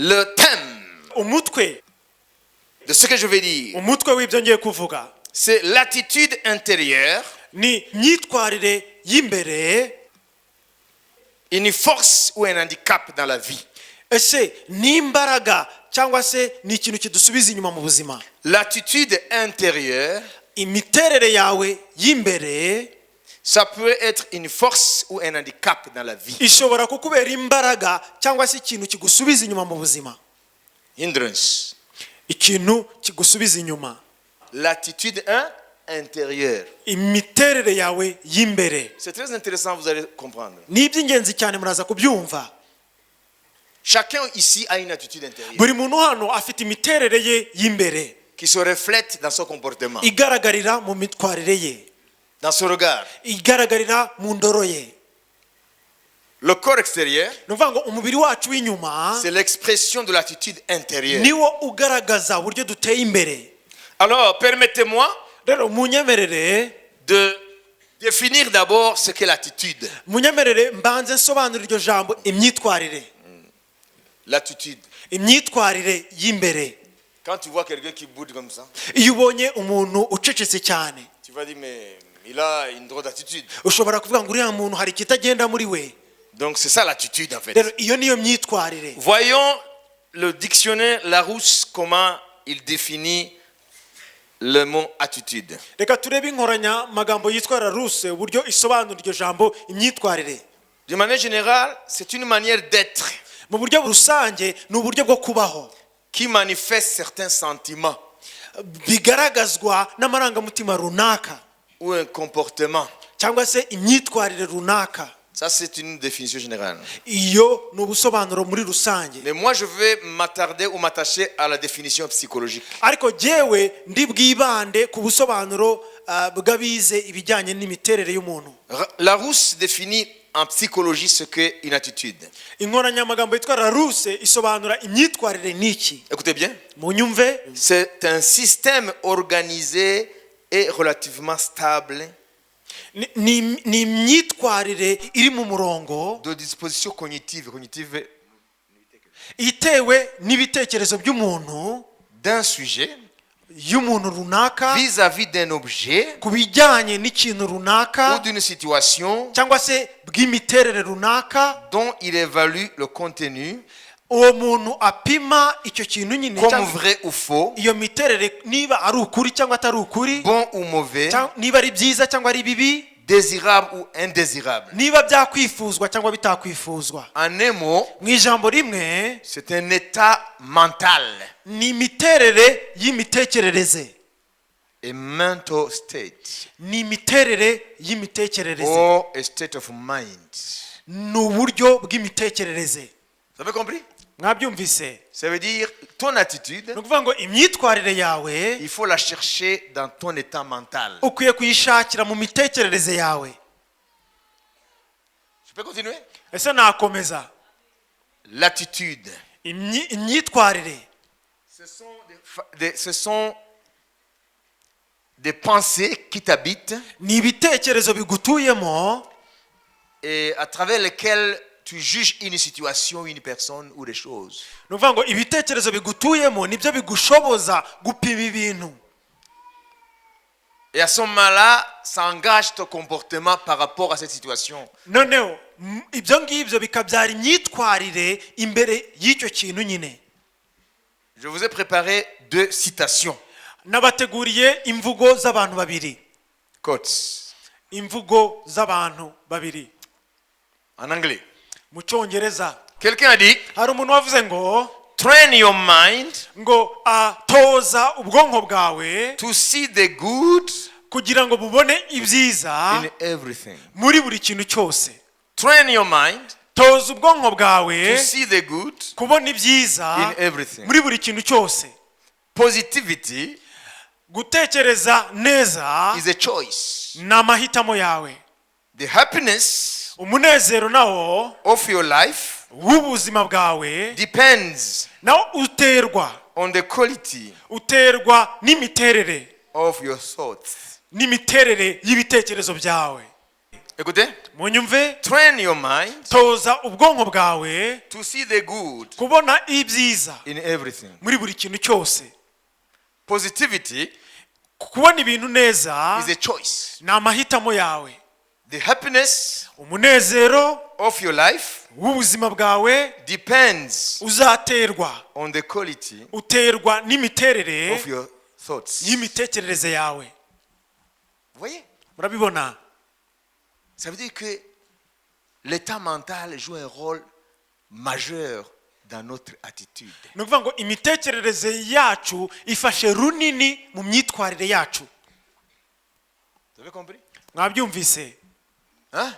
Le thème umutwe de ce que je vais dire, umutwe w'ibyo ngiye kuvuga c'est l'attitude intérieure, ni myitwarire y'imbere, une force ou un handicap dans la vie. ese ni imbaraga cyangwa se ni ikintu kidusubiza inyuma mu buzima. L'attitude intérieure, Imiterere yawe y'imbere ça peut être une force ou un handicap dans la vie. ishobora kukubera imbaraga cyangwa se ikintu kigusubiza inyuma mu buzima. Hindrance. Ikintu kigusubiza inyuma. L'attitude intérieure. Imiterere yawe y'imbere. C'est très intéressant, vous allez comprendre. Ni iby'ingenzi cyane muraza kubyumva. Chacun ici a une attitude intérieure Buri muntu hano afite imiterere ye y'imbere qui se reflète dans son comportement, igaragarira mu mitwarire ye, dans son regard. igaragarira mu ndoro ye. Le corps extérieur, Ni ukuvuga ngo umubiri wacu w'inyuma c'est l'expression de l'attitude intérieure. niwo ugaragaza uburyo duteye imbere. Alors, permettez-moi Rero munyemerere de définir d'abord ce qu'est l'attitude. munyemerere mbanze nsobanura iryo jambo imyitwarire. L'attitude. Imyitwarire y'imbere. Quand tu vois quelqu'un qui boude comme ça, Iyo ubonye umuntu ucecetse cyane tu vas dire, mais il a une drôle d'attitude. ushobora kuvuga ngo uriya muntu hari ikitagenda muri we. Donc, c'est ça l'attitude en fait. Rero iyo niyo myitwarire. Voyons le dictionnaire Larousse, comment il définit le mot attitude. Reka turebe inkoranya magambo yitwa Larousse uburyo isobanura iryo jambo imyitwarire. De manière générale, c'est une manière d'être Mu buryo rusange ni uburyo bwo kubaho qui manifeste certains sentiments bigaragazwa n'amarangamutima runaka ou un comportement. cyangwa se imyitwarire runaka. Ça, c'est une définition générale. Iyo ni ubusobanuro muri rusange. Mais moi, je vais m'attarder ou m'attacher à la définition psychologique. Ariko jyewe ndi bwibande ku busobanuro bw'abize ibijyanye n'imiterere y'umuntu. Larousse définit en psychologie ce qu'est une attitude. Inkoranyamagambo yitwa Larousse isobanura imyitwarire n'iki. Écoutez bien. Munyumve, C'est un système organisé et relativement stable ni imyitwarire iri mu murongo de disposition cognitive itewe n'ibitekerezo by'umuntu d'un sujet y'umuntu runaka vis-à-vis d'un objet ku bijyanye n'ikintu ou runaka d'une situation cyangwa se bw'imiterere runaka, dont il évalue le contenu uwo muntu apima icyo kintu nyine comme vrai ou faux, iyo miterere niba ari ukuri cyangwa atari ukuri, bon ou mauvais, niba ari byiza cyangwa ari bibi, désirable ou indésirable. niba byakwifuzwa cyangwa bitakwifuzwa. En un mot, Mu ijambo rimwe c'est un état mental, ni imiterere y'imitekerereze, a mental state, ni imiterere y'imitekerereze, or a state of mind. ni uburyo bw'imitekerereze. Vous avez compris? Mwabyumvise? Ça veut dire ton attitude, Ni ukuvuga ngo imyitwarire yawe il faut la chercher dans ton état mental. ukwiye kuyishakira mu mitekerereze yawe. Je peux continuer? Ese nakomeza? L'attitude, Imyitwarire ce sont des pensées qui t'habitent ni ibitekerezo bigutuyemo et à travers lesquelles tu juges une situation, une personne ou des choses. ni ukuvuga ngo ibitekerezo bigutuyemo nibyo bigushoboza gupima ibintu. Et à ce moment-là, ça engage ton comportement par rapport à cette situation. Noneho ibyo ngibyo bikabyara imyitwarire imbere y'icyo kintu nyine. Je vous ai préparé 2 citations. Nabateguriye imvugo z'abantu babiri. Quotes. Imvugo z'abantu babiri En anglais. mu Cyongereza. Quelqu'un a dit, Hari umuntu wavuze ngo train your mind toza ubwonko bwawe to see the good kugira ngo bubone ibyiza in everything. muri buri kintu cyose. Train your mind Toza ubwonko bwawe to see the good kubona ibyiza in everything. muri buri kintu cyose. Positivity Gutekereza neza is a choice. ni amahitamo yawe. The happiness Umunezero nawo of your life w'ubuzima bwawe depends nawo on the quality uterwa n'imiterere of your thoughts. n'imiterere y'ibitekerezo byawe. Écoutez, munyumve, train your mind toza ubwonko bwawe to see the good kubona ibyiza in everything. muri buri kintu cyose. Positivity Kubona ibintu neza is a choice. ni amahitamo yawe. The happiness Umunezero of your life w'ubuzima bwawe depends uzaterwa, on the quality uterwa n'imiterere of your thoughts. y'imitekerereze yawe. Vous voyez? Murabibona? Ça veut dire que l'état mental joue un rôle majeur dans notre attitude. Ni ukuvuga ngo imitekerereze yacu ifashe runini mu myitwarire yacu. Vous avez compris? Mwabyumvise? Hein?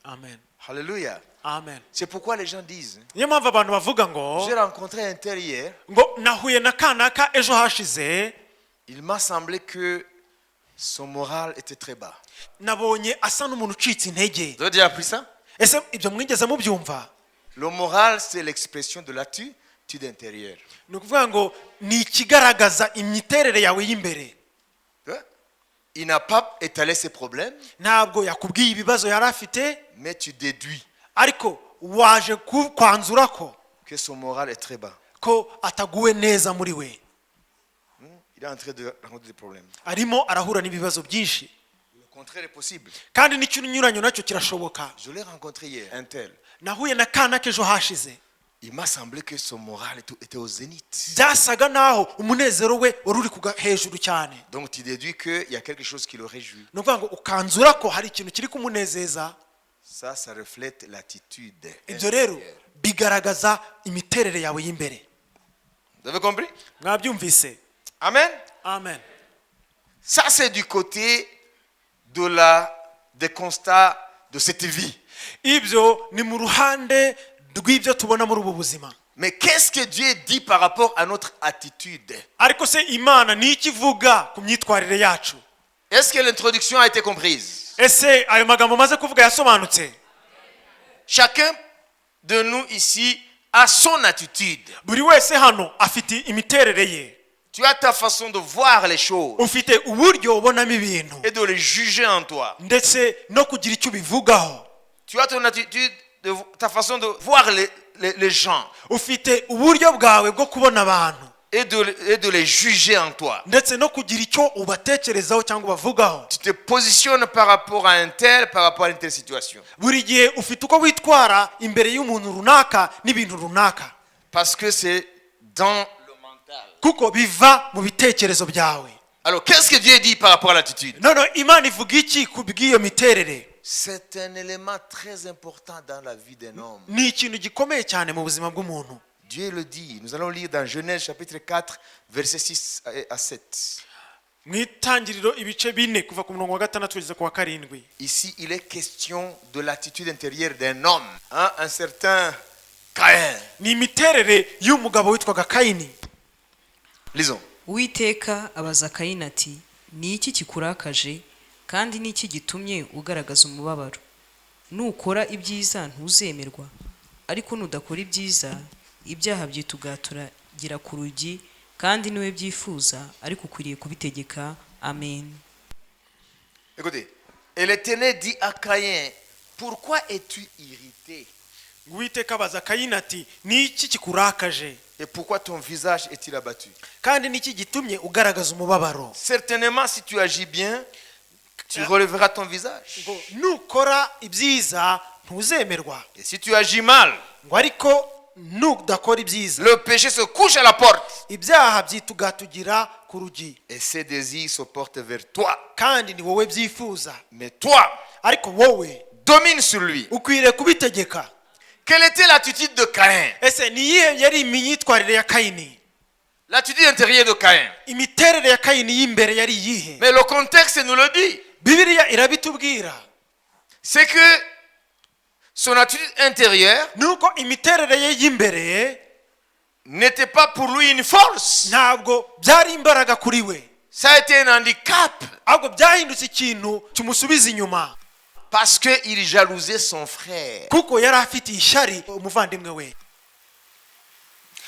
Amen. Alléluia. Amen. C'est pourquoi les gens disent, Niyo mpamvu abantu bavuga ngo j'ai rencontré un tel hier, ngo nahuye na kanaka ejo hashize, il m'a semblé que son moral était très bas. nabonye asa n'umuntu ucitse intege. Vous avez déjà appris ça? Ese ibyo mwigeze mubyumva? Le moral, c'est l'expression de l'attitude intérieure. Ni ukuvuga ngo ni ikigaragaza imiterere yawe y'imbere. Hein? Il n'a pas étalé ses problèmes, Ntabwo yakubwiye ibibazo yari afite, mais tu déduis ariko waje kwanzura que son moral est très bas. ko ataguwe neza muri we. Il est en train de rencontrer des problèmes. Arimo arahura n'ibibazo byinshi. Le contraire est possible. Kandi n'ikinyuranyo nacyo kirashoboka. Je l'ai rencontré hier, un tel. Nahuye na kanaka ejo hashize. Il m'a semblé que son moral était au zénith. Byasaga naho umunezero we wari uri hejuru cyane. Donc tu déduis qu'il y a quelque chose qui le réjouit. Ni ukuvuga ngo ukanzura ko hari ikintu kiri kumunezeza. Ça reflète l'attitude. Ibyo rero bigaragaza imiterere yawe y'imbere. Vous avez compris? Mwabyumvise? Amen. Amen. Ça c'est du côté des constats de cette vie. Ibyo ni mu ruhande rw'ibyo tubona muri ubu buzima. Mais qu'est-ce que Dieu dit par rapport à notre attitude? Ariko se Imana ni iki ivuga ku myitwarire yacu? Est-ce que l'introduction a été comprise? Ese ayo magambo maze kuvuga yasobanutse? Chacun de nous ici a son attitude. Buri wese hano afite imiterere ye. Tu as ta façon de voir les choses Ufite uburyo ubonamo ibintu et de les juger en toi. ndetse no kugira icyo ubivugaho. Tu as ton attitude, ta façon de voir les gens Ufite uburyo bwawe bwo kubona abantu et de les juger en toi. ndetse no kugira icyo ubatekerezaho cyangwa ubavugaho. Tu te positionnes par rapport à un tel, par rapport à une telle situation. Buri gihe ufite uko witwara imbere y'umuntu runaka n'ibintu runaka, Parce que c'est dans le mental. kuko biva mu bitekerezo byawe. Alors, qu'est-ce que Dieu dit par rapport à l'attitude? None Imana ivuga iki ku bw'iyo miterere? C'est un élément très important dans la vie d'un homme. Ni ikintu gikomeye cyane mu buzima bw'umuntu. Dieu le dit. Nous allons lire dans Genèse chapitre 4, versets 6 à 7. Mu itangiriro ibice 4 kuva ku murongo wa 6 kugeza ku wa 7. Ici, il est question de l'attitude intérieure d'un homme, hein, un certain Caïn. Ni imiterere y'umugabo witwaga Kayini. Lisons. Uwiteka abaza Kayini ati, ni iki kikurakaje kandi ni iki gitumye ugaragaza umubabaro? Nukora ibyiza ntuzemerwa, ariko nudakora ibyiza ibyaha byitugatura gira ku rugi, kandi niwe byifuza ariko ukwiriye kubitegeka. Amen. Écoutez, et l'Éternel dit à Caïn, pourquoi es-tu irrité? Uwiteka abaza Kayini ati, ni iki kikurakaje Et pourquoi ton visage est-il abattu? kandi ni iki gitumye ugaragaza umubabaro? Certainement, si tu agis bien, tu relèveras ton visage. Ngo nukora ibyiza ntuzemerwa, Et si tu agis mal, ngo ariko nudakora ibyiza le péché se couche à la porte. ibyaha byitugatugira ku rugi, Et ses désirs se portent vers toi. kandi ni wowe byifuza, Mais toi, ariko wowe domine sur lui. ukwiriye kubitegeka. Quelle était l'attitude de Caïn? Ese ni iyihe yari imyitwarire ya Kayini? L'attitude intérieure de Caïn. Imiterere ya Kayini y'imbere yari iyihe? Mais le contexte nous le dit. Bibiliya irabitubwira. C'est que son attitude intérieure Nuko imiterere ye y'imbere n'était pas pour lui une force. ntabwo byari imbaraga kuri we, Ça a été un handicap ahubwo byahindutse ikintu kimusubiza inyuma, parce qu'il jalousait son frère. kuko yari afite ishyari umuvandimwe we.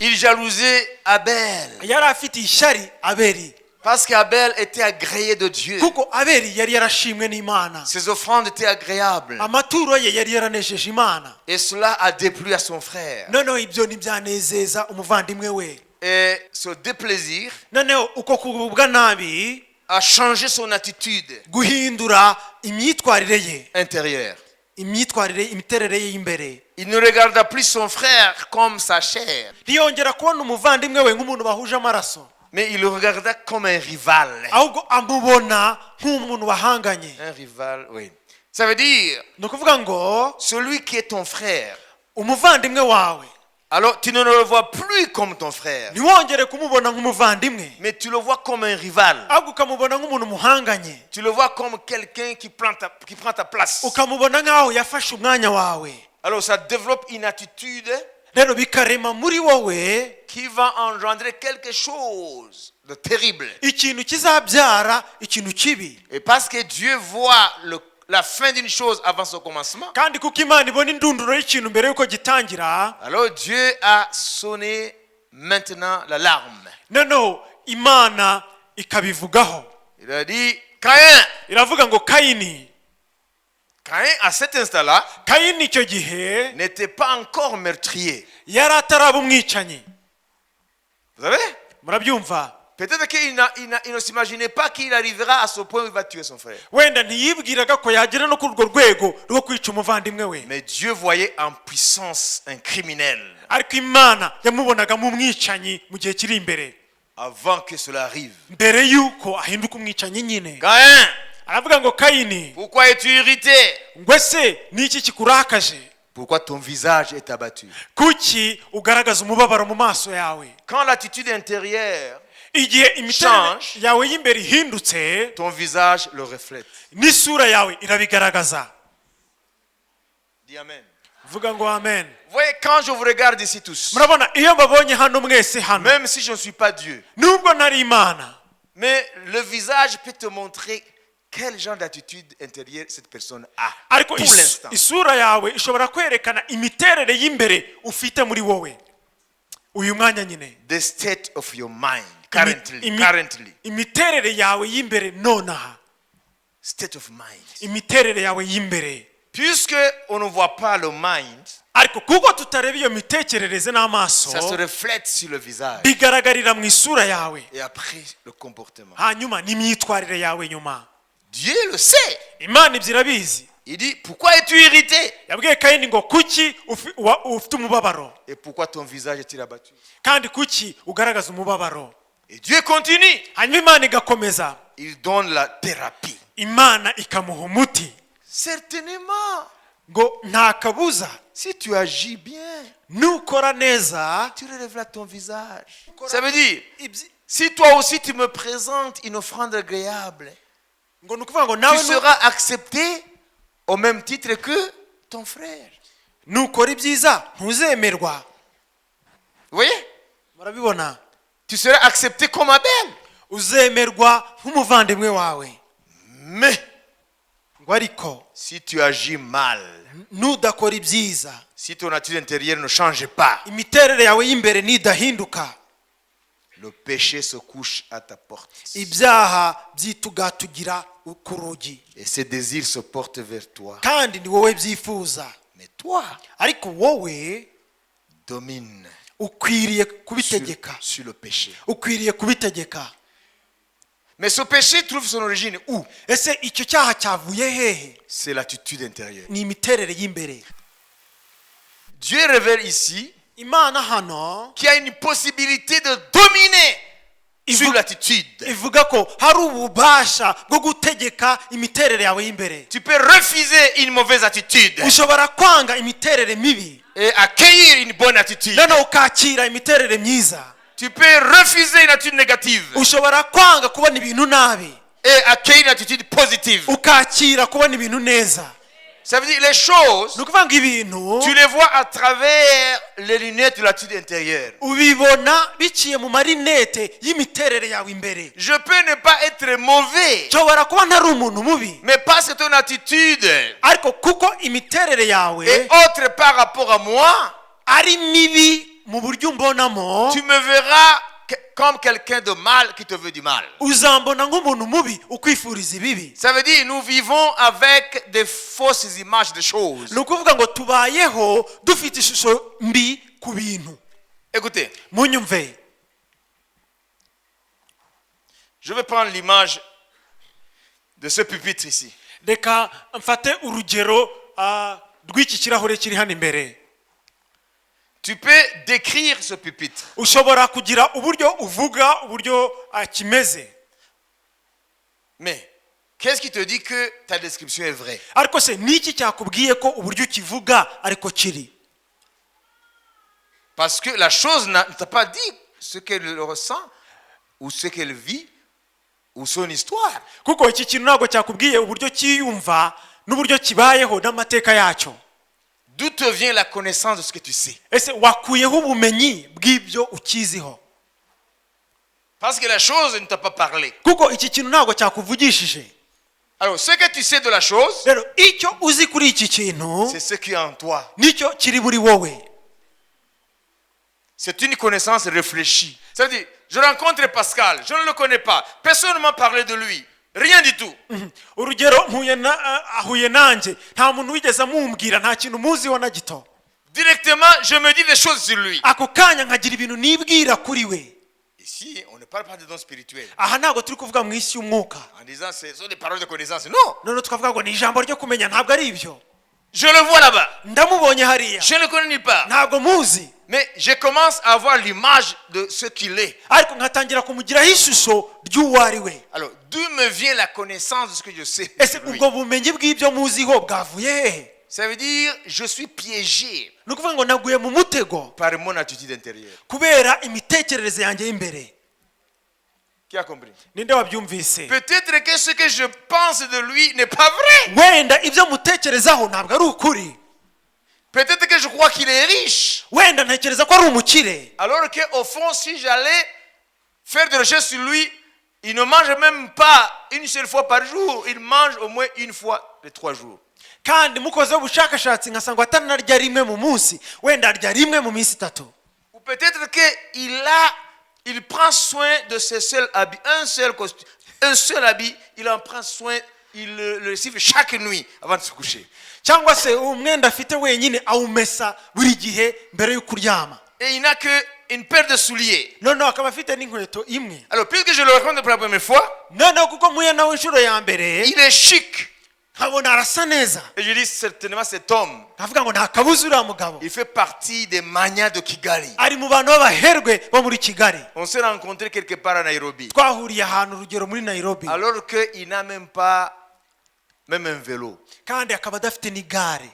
Il jalousait Abel Yari afite ishyari Abeli, Parce qu'Abel était agréé de Dieu. kuko abeli yari yarashimwe n'imana, Ses offrandes étaient agréables. amaturo ye yari yaranejeje imana. Et cela a déplu à son frère. noneho ibyo ntibyanezeza umuvandimwe we. Et ce déplaisir noneho uko kugubwa nabi a changé son attitude guhindura imyitwarire ye, intérieure. imiterere ye y'imbere. Il ne regarda plus son frère comme sa chair, ntiyongera kubona umuvandimwe we nk'umuntu bahuje amaraso, mais il le regarda comme un rival. ahubwo amubona nk'umuntu bahanganye. Un rival, oui. Ça veut dire, ni ukuvuga ngo celui qui est ton frère, umuvandimwe wawe alors tu ne le vois plus comme ton frère, ntiwongere kumubona nk'umuvandimwe, mais tu le vois comme un rival. ahubwo ukamubona nk'umuntu muhanganye, Tu le vois comme quelqu'un qui prend ta place. ukamubona nk'aho yafashe umwanya wawe. Alors ça développe une attitude rero bikarema muri wowe qui va engendrer quelque chose de terrible. ikintu kizabyara ikintu kibi. Et parce que Dieu voit la fin d'une chose avant son commencement, kandi kuko imana ibona indunduro y'ikintu mbere y'uko gitangira, alors Dieu a sonné maintenant l'alarme. noneho imana ikabivugaho. Il a dit, Caïn, iravuga ngo Kayini, Caïn à cet instant-là Kayini icyo gihe n'était pas encore meurtrier. yari ataraba umwicanyi. Vous savez? murabyumva? Peut-être qu'il il ne s'imaginait pas qu'il arrivera à ce point où il va tuer son frère. wenda ntiyibwiraga ko yagera no kuri urwo rwego rwo kwica umuvandimwe we, Mais Dieu voyait en puissance un criminel ariko imana yamubonagamo umwicanyi mu gihe kiri imbere, avant que cela arrive. mbere y'uko ahinduka umwicanyi nyine. Caïn, aravuga ngo Kayini, pourquoi es-tu irrité? ngo ese ni iki kikurakaje? Pourquoi ton visage est abattu? kuki ugaragaza umubabaro mu maso yawe? Quand l'attitude intérieure, igihe imiterere Change. yawe y'imbere ihindutse, ton visage le reflète. n'isura yawe irabigaragaza. Dis Amen. vuga ngo amen. Vous voyez, quand je vous regarde ici tous, murabona iyo mbabonye hano mwese hano, même si je ne suis pas Dieu, nubwo ntari imana, mais le visage peut te montrer quel genre d'attitude intérieure cette personne a. ariko Pour l'instant. isura yawe ishobora kwerekana imiterere y'imbere ufite muri wowe uyu mwanya nyine. The state of your mind Imi- currently. imiterere yawe y'imbere nonaha, State of mind. imiterere yawe y'imbere. Puisque on ne voit pas le mind, ariko kuko tutareba iyo mitekerereze n'amaso, ça se reflète sur le visage. bigaragarira mu isura yawe, Et après, le comportement. hanyuma n'imyitwarire yawe nyuma. Dieu le sait. imana ibyo irabizi. Il dit, pourquoi es-tu irrité? yabwiye Kayini ngo kuki ufite umubabaro, Et pourquoi ton visage est-il abattu? kandi kuki ugaragaza umubabaro? Et Dieu continue. hanyuma imana igakomeza, Il donne la thérapie. imana ikamuha umuti Certainement, ngo nta kabuza si tu agis bien, nukora neza. tu relèveras ton visage. Ça veut dire, ibyi- si toi aussi tu me présentes une offrande agréable, ngo ni ukuvuga ngo tu nawe seras accepté au même titre que ton frère. nukora ibyiza ntuzemerwa. Vous voyez? murabibona? Tu seras accepté comme Abel. uzemerwa nk'umuvandimwe wawe. Mais ngo ariko si tu agis mal, nudakora ibyiza, si ton attitude intérieure ne change pas, imiterere yawe y'imbere nidahinduka, le péché se couche à ta porte. ibyaha byitugatugira ku rugi, Et ses désirs se portent vers toi. kandi ni wowe byifuza. Mais toi, ariko wowe domine ukwiriye sur, kubitegeka, sur le péché. ukwiriye kubitegeka. Mais ce péché trouve son origine où? ese icyo cyaha cyavuye hehe? C'est l'attitude intérieure. ni imiterere y'imbere. Dieu révèle ici imana hano qu'il y a une possibilité de dominer sur l'attitude. ivuga ko hari ububasha bwo gutegeka imiterere yawe y'imbere. Tu peux refuser une mauvaise attitude ushobora kwanga imiterere mibi, et accueillir une bonne attitude. noneho ukakira imiterere myiza. Tu peux refuser une attitude négative ushobora kwanga kubona ibintu nabi, et accueillir une attitude positive. ukakira kubona ibintu neza. Ça veut dire les choses, ni ukuvuga ngo ibintu tu les vois à travers les lunettes de l'attitude intérieure. ubibona biciye mu marinete y'imiterere yawe imbere. Je peux ne pas être mauvais, nshobora kuba ntari umuntu mubi, mais parce que ton attitude ariko kuko imiterere yawe est autre par rapport à moi, ari mibi mu buryo umbonamo, tu me verras comme quelqu'un de mal qui te veut du mal. uzambona nk'umuntu mubi ukwifuriza ibibi. Ça veut dire nous vivons avec des fausses images de choses. ni ukuvuga ngo tubayeho dufite ishusho mbi ku bintu. Écoutez, munyumve, je vais prendre l'image de ce pupitre ici. reka mfate urugero rw'iki kirahure kiri hano imbere. Tu peux décrire ce pupitre. ushobora kugira uburyo uvuga uburyo kimeze, Mais qu'est-ce qui te dit que ta description est vraie? ariko se niki cyakubwiye ko uburyo ukivuga ariko kiri? Parce que la chose ne t'a pas dit ce qu'elle ressent ou ce qu'elle vit ou son histoire. kuko iki kintu ntabwo cyakubwiye uburyo kiyumva n'uburyo kibayeho n'amateka yacyo. D'où te vient la connaissance de ce que tu sais? ese wakuyeho ubumenyi bw'ibyo ukiziho? Parce que la chose ne t'a pas parlé. kuko iki kintu ntabwo cyakuvugishije. Alors, ce que tu sais de la chose, rero icyo uzi kuri iki kintu c'est ce qui est en toi. nicyo kiri buri wowe. C'est une connaissance réfléchie. Ça veut dire, je rencontre Pascal, je ne le connais pas. Personne ne m'a parlé de lui. Rien du tout. urugero ahuye nanjye nta muntu wigeze amumbwira, nta kintu muziho na gito. Directement, je me dis des choses sur lui. ako kanya nkagira ibintu nibwira kuri we. Ici, on ne parle pas de dons spirituels. aha ntabwo turi kuvuga mu isi y'umwuka, En disant, ce sont des paroles de connaissance. Non. noneho tukavuga ngo ni ijambo ryo kumenya. ntabwo ari ibyo. Je le vois là-bas. ndamubonye hariya, Je ne le connais nulle part. ntabwo muzi, Mais je commence à avoir l'image de ce qu'il est. ariko nkatangira kumugiraho ishusho ry'uwo ari we. Alors, d'où me vient la connaissance de ce que je sais ese de lui? ubwo bumenyi bw'ibyo muziho bwavuye hehe? Ça veut dire, je suis piégé ni ukuvuga ngo naguye mu mutego par mon attitude intérieure. kubera imitekerereze yanjye y'imbere. Qui a compris? ninde wabyumvise? Peut-être que ce que je pense de lui n'est pas vrai. wenda ibyo mutekerezaho ntabwo ari ukuri. Peut-être que je crois qu'il est riche. wenda ntekereza ko ari umukire, Alors qu'au fond, si j'allais faire des recherches sur lui, il ne mange même pas une seule fois par jour. Il mange au moins une fois les 3 jours. kandi mukozeho ubushakashatsi ngasanga atanarya rimwe mu munsi, wenda arya rimwe mu minsi 3. Ou peut-être qu'il prend soin de ses seuls habits. Un seul costume, un seul habit, il en prend soin. Il le siffle chaque nuit avant de se coucher. cyangwa se umwenda afite wenyine awumesa buri gihe mbere yo kuryama. Et il n'a qu'une paire de souliers. noneho akaba afite n'inkweto imwe. Alors, puisque je le rencontre pour la première fois, noneho kuko muye nawe inshuro ya mbere il est chic. nkabona arasa neza, Et je dis certainement cet homme, nkavuga ngo nta kabuza uriya mugabo il fait partie des manias de Kigali. ari mu bantu b'abaherwe bo muri Kigali. On s'est rencontrés quelque part à Nairobi. twahuriye ahantu urugero muri Nairobi, Alors qu'il n'a même pas même un vélo. kandi akaba adafite n'igare.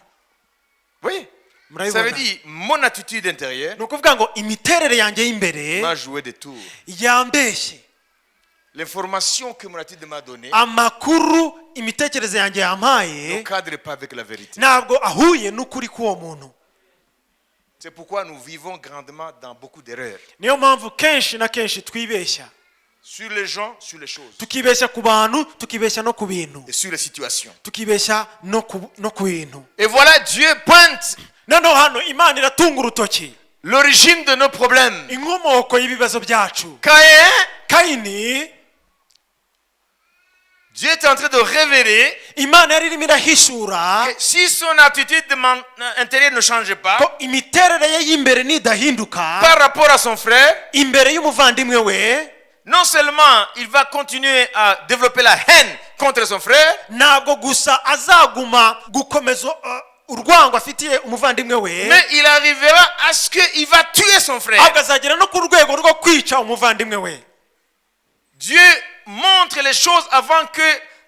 Oui. Ça murabibona? veut dire, mon attitude intérieure ni ukuvuga ngo imiterere yanjye y'imbere m'a joué des tours. yambeshye. L'information que mon attitude m'a donnée amakuru imitekerereze yanjye ne yampaye cadre pas avec la vérité. ntabwo ahuye n'ukuri k'uwo muntu. C'est pourquoi nous vivons grandement dans beaucoup d'erreurs. niyo mpamvu kenshi na kenshi twibeshya, Sur les gens, sur les choses. tukibeshya ku bantu, tukibeshya no ku bintu, Et sur les situations. tukibeshya no ku bintu. Et voilà, Dieu pointe noneho hano Imana iratunga urutoki l'origine de nos problèmes. inkomoko y'ibibazo byacu. Caïn, Kayini, Dieu est en train de révéler Imana yari irimo irahishura que si son attitude intérieure ne change pas ko imiterere ye y'imbere nidahinduka par rapport à son frère, imbere y'umuvandimwe we, non seulement il va continuer à développer la haine contre son frère, ntabwo gusa azaguma gukomeza urwango afitiye umuvandimwe we, mais il arrivera à ce qu'il va tuer son frère. ahubwo azagera no ku rwego rwo kwica umuvandimwe we. Dieu montre les choses avant que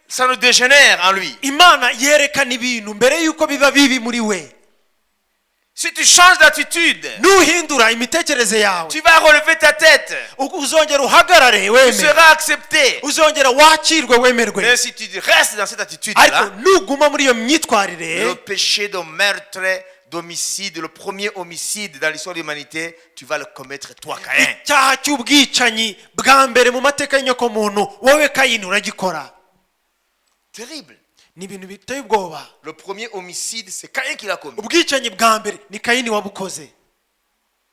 ça ne dégénère en lui. Imana yerekana ibintu mbere y'uko biba bibi muri we. Si tu changes d'attitude, nuhindura imitekerereze yawe, tu vas relever ta tête, uzongera uhagarare tu weme, seras accepté. uzongera wakirwe Mais wemerwe. si tu restes dans cette ariko attitude-là, nuguma muri iyo myitwarire, le péché de meurtre, d'homicide, le premier homicide dans l'histoire de l'humanité, tu vas le commettre toi, Caïn. icyaha cy'ubwicanyi bwa mbere mu mateka y'inyokomuntu wowe Kayini uragikora. Terrible. ni ibintu biteye ubwoba. Le premier homicide, c'est Caïn qui l'a commis. ubwicanyi bwa mbere ni Kayini wabukoze.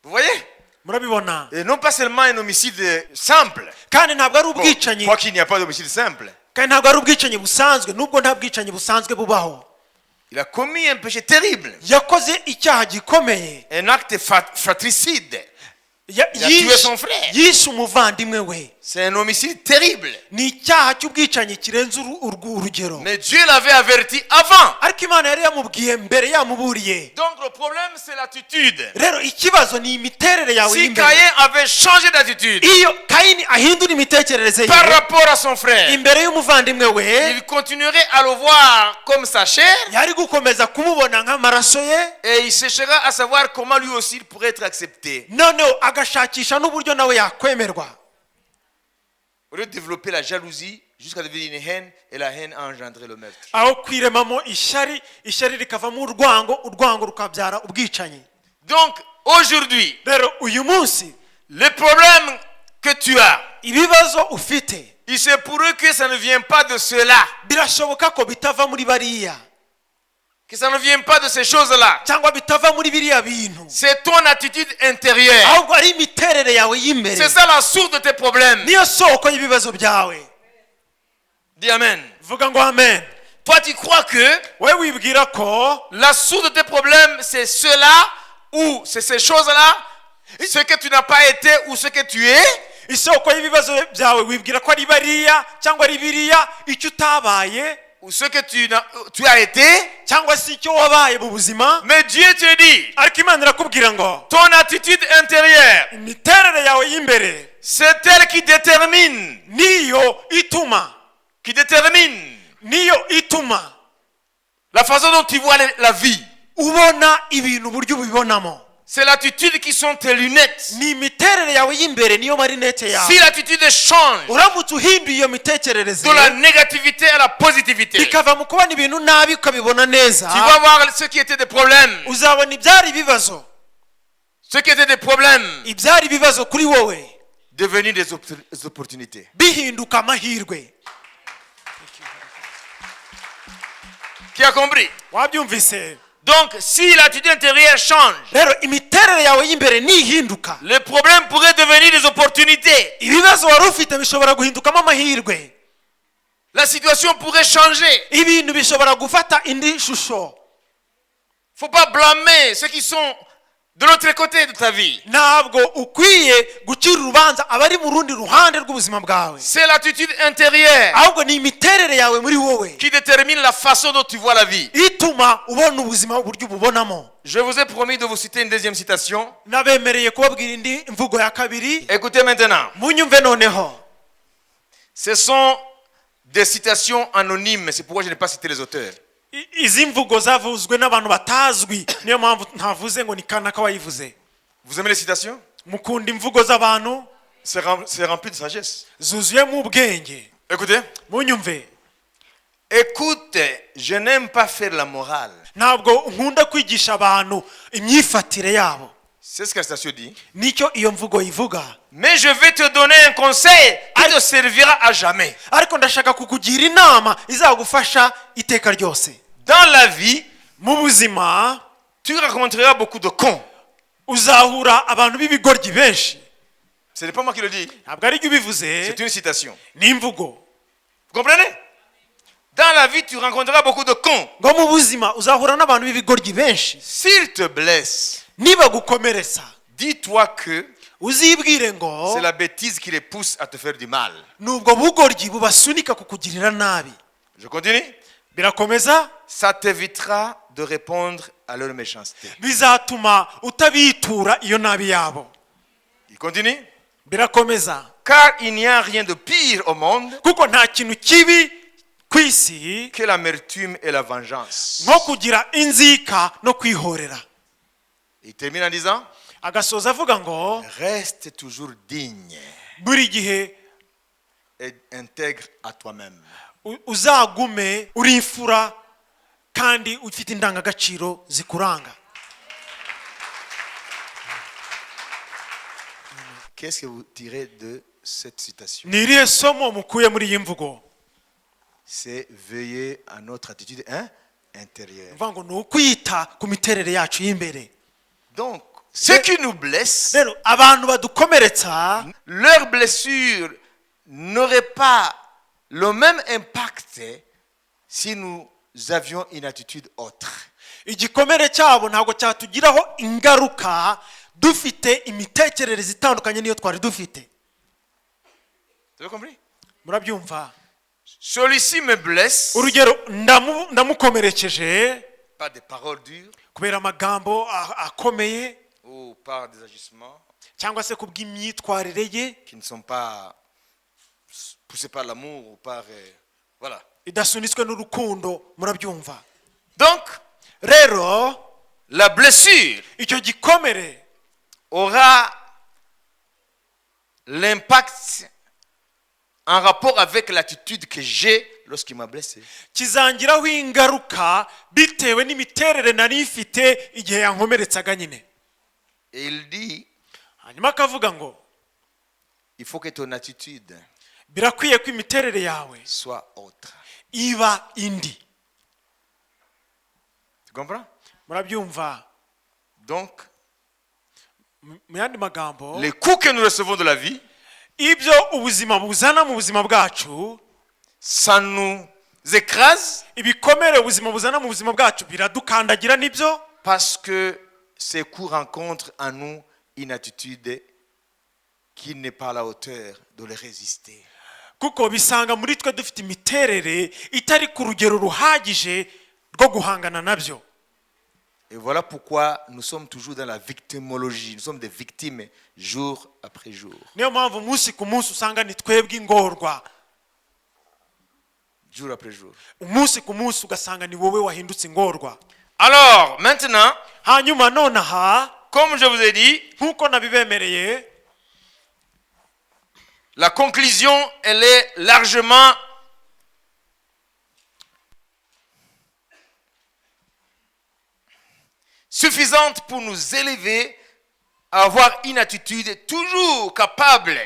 Vous voyez? murabibona Et non pas seulement un homicide simple. kandi ntabwo ari Bon, ubwicanyi quoi qu'il n'y a pas d'homicide simple. kandi ntabwo ari ubwicanyi busanzwe nubwo nta bwicanyi busanzwe bubaho Il a commis un péché terrible. yakoze icyaha gikomeye Un acte fratricide. Ya- Il a tué son frère. yishe umuvandimwe we C'est un homicide terrible. ni icyaha cy'ubwicanyi kirenze urugero Mais Dieu l'avait averti avant. ariko imana yari yamubwiye mbere yamuburiye Donc le problème, c'est l'attitude. rero ikibazo ni imiterere yawe Si y'imbere Caïn avait changé d'attitude iyo kayini ahindura imitekerereze par ye rapport à son frère, imbere y'umuvandimwe we il continuerait à le voir comme sa chair yari gukomeza kumubona nk'amaraso ye et il cherchera à savoir comment lui aussi il pourrait être accepté. noneho agashakisha n'uburyo nawe yakwemerwa Au lieu de développer la jalousie jusqu'à devenir une haine, et la haine a engendré le meurtre. aho kwiremamo ishyari rikavamo urwango rukabyara ubwicanyi Donc aujourd'hui, rero uyu munsi le problème que tu as, ibibazo ufite il se pourrait que ça ne vient pas de cela, birashoboka ko bitava muri bariya que ça ne vient pas de ces choses-là. cyangwa bitava muri biriya bintu C'est ton attitude intérieure. ahubwo ari imiterere yawe C'est y'imbere ça la source de tes problèmes. niyo soko y'ibibazo byawe Dis Amen. vuga ngo amen Toi, tu crois que wowe wibwira ko la source de tes problèmes, c'est cela ou c'est ces choses-là, ce que tu n'as pas été ou ce que tu es. isoko y'ibibazo byawe wibwira ko ari bariya cyangwa ari biriya icyo utabaye Ou ce que tu as été. cyangwa se icyo wabaye mu buzima Mais Dieu te dit, ariko imana irakubwira ngo ton attitude intérieure, imiterere yawe y'imbere c'est elle qui détermine, niyo ituma la façon dont tu vois la vie. ubona ibintu uburyo ubibonamo C'est l'attitude qui sont tes lunettes. ni imiterere yawe y'imbere niyo marinete yawe Si l'attitude change uramutse uhinduye iyo mitekerereze de la négativité à la positivité, tu bikava mu kubona ibintu nabi ukabibona neza vas voir ce qui était des problèmes. uzabona ibyari ibibazo Ce qui était des problèmes ibyari ibibazo kuri wowe devenir des opportunités. bihinduka amahirwe Qui a compris? wabyumvise Donc, si l'attitude intérieure change, rero imiterere yawe y'imbere nihinduka les problèmes pourraient devenir des opportunités. ibibazo wari ufite bishobora guhindukamo amahirwe La situation pourrait changer. ibintu bishobora gufata indi shusho Faut pas blâmer ceux qui sont de l'autre côté de ta vie. ntabwo ukwiye gucira urubanza abari mu rundi ruhande rw'ubuzima bwawe C'est l'attitude intérieure ahubwo ni imiterere yawe muri wowe qui détermine la façon dont tu vois la vie. ituma ubona ubuzima uburyo ububonamo Je vous ai promis de vous citer une deuxième citation. nabemereye kubabwira indi mvugo ya kabiri Écoutez maintenant. munyumve noneho Ce sont des citations anonymes. C'est pourquoi je n'ai pas cité les auteurs. izi mvugo zavuzwe n'abantu batazwi niyo mpamvu ntavuze ngo ni kanaka wayivuze Vous aimez les citations? mukunda imvugo z'abantu C'est rempli de sagesse. zuzuyemo ubwenge Écoutez. munyumve Écoute, je n'aime pas faire la morale. ntabwo nkunda kwigisha abantu imyifatire yabo C'est ce que la citation dit. nicyo iyo mvugo ivuga Mais je vais te donner un conseil qui te servira à jamais. ariko ndashaka kukugira inama izagufasha iteka ryose Dans la vie, mu buzima tu rencontreras beaucoup de cons. uzahura abantu b'ibigoryi benshi Ce n'est pas moi qui le dis. ntabwo ari byo ubivuze C'est une citation. ni imvugo Vous comprenez? Dans la vie, tu rencontreras beaucoup de cons. ngo mu buzima uzahura n'abantu b'ibigoryi benshi S'ils te blessent, niba gukomeretsa dis-toi que uzibwire ngo c'est la bêtise qui les pousse à te faire du mal. nubwo bugoryi bubasunika kukugirira nabi Je continue. birakomeza Ça t'évitera de répondre à leur méchanceté. bizatuma utabitura iyo nabi yabo Il continue. birakomeza Car il n'y a rien de pire au monde kuko nta kintu kibi ku isi que l'amertume et la vengeance. nko kugira inzika no kwihorera Il termine en disant, agasoza avuga ngo reste toujours digne buri gihe et intègre à toi-même. uzagume uri imfura kandi ufite indangagaciro zikuranga Qu'est-ce que vous tirez de cette citation? ni irihe somo mukuye muri iyi mvugo C'est veiller à notre attitude intérieure. mvuga ngo ni ukwita ku miterere yacu y'imbere Donc, ceux qui nous blessent, rero abantu badukomeretsa leurs blessures n'auraient pas le même impact si nous avions une attitude autre. igikomere cyabo ntabwo cyatugiraho ingaruka dufite imitekerereze itandukanye niyo twari dufite. Vous avez compris? Murabyumva? Celui-ci me blesse urugero ndamukomerekeje par des paroles dures kubera amagambo akomeye ou par des agissements cyangwa se kubw'imyitwarire ye qui ne sont pas poussés par l'amour ou par... voilà. idasunitswe n'urukundo. Murabyumva? Donc, rero la blessure icyo gikomere aura l'impact en rapport avec l'attitude que j'ai lorsqu'il m'a blessé. kizangiraho ingaruka bitewe n'imiterere nari ifite igihe yankomeretsaga nyine. Et il dit, hanyuma akavuga ngo il faut que ton attitude birakwiye ko imiterere yawe soit autre. iba indi. Tu comprends? Murabyumva? Donc, mu yandi magambo les coups que nous recevons de la vie, ibyo ubuzima buzana mu buzima bwacu, ça nous écrase ibikomere ubuzima buzana mu buzima bwacu biradukandagira nibyo, parce que ces coups rencontrent en nous une attitude qui n'est pas à la hauteur de les résister. kuko bisanga muri twe dufite imiterere itari ku rugero ruhagije rwo guhangana nabyo. Et voilà pourquoi nous sommes toujours dans la victimologie. Nous sommes des victimes jour après jour. Niyo mpamvu umunsi ku munsi usanga ni twebwe ingorwa. Jour après jour. Umunsi ku munsi ugasanga ni wowe wahindutse ingorwa. Alors, maintenant, hanyuma nonaha comme je vous ai dit, nkuko nabibemereye, la conclusion, elle est largement suffisante pour nous élever à avoir une attitude toujours capable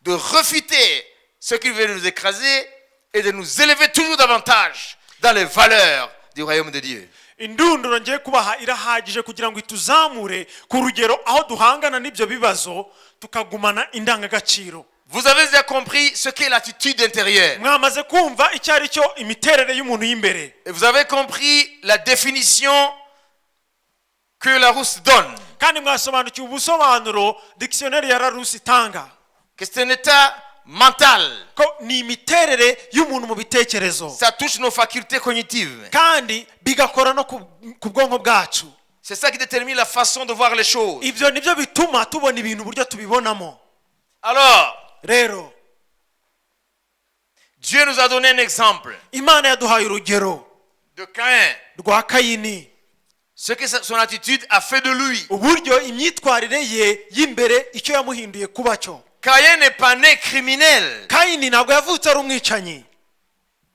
de refuter ce qui veut nous écraser et de nous élever toujours davantage dans les valeurs du royaume de Dieu. indunduro ngiye kubaha irahagije kugira ngo ituzamure ku rugero aho duhangana n'ibyo bibazo tukagumana indangagaciro. Vous avez déjà compris ce qu'est l'attitude intérieure. Mwamaze kumva icyo ari cyo imiterere y'umuntu y'imbere. Et vous avez compris la définition que Larousse donne. Kandi mwasobanukiwe ubusobanuro dictionnaire ya Larousse itanga. Que c'est un état mental. Ko ni imiterere y'umuntu mu bitekerezo. Ça touche nos facultés cognitives. Kandi bigakora no ku bwonko bwacu. C'est ça qui détermine la façon de voir les choses. Ibyo nibyo bituma tubona ibintu buryo tubibonamo. Alors, rero Dieu nous a donné un exemple Imana yaduhaye urugero de Caïn. rwa Kayini. Ce que son attitude a fait de lui. Uburyo imyitwarire ye y'imbere icyo yamuhinduye kuba cyo. Caïn n'est pas né criminel. Kayini ntabwo yavutse ari umwicanyi.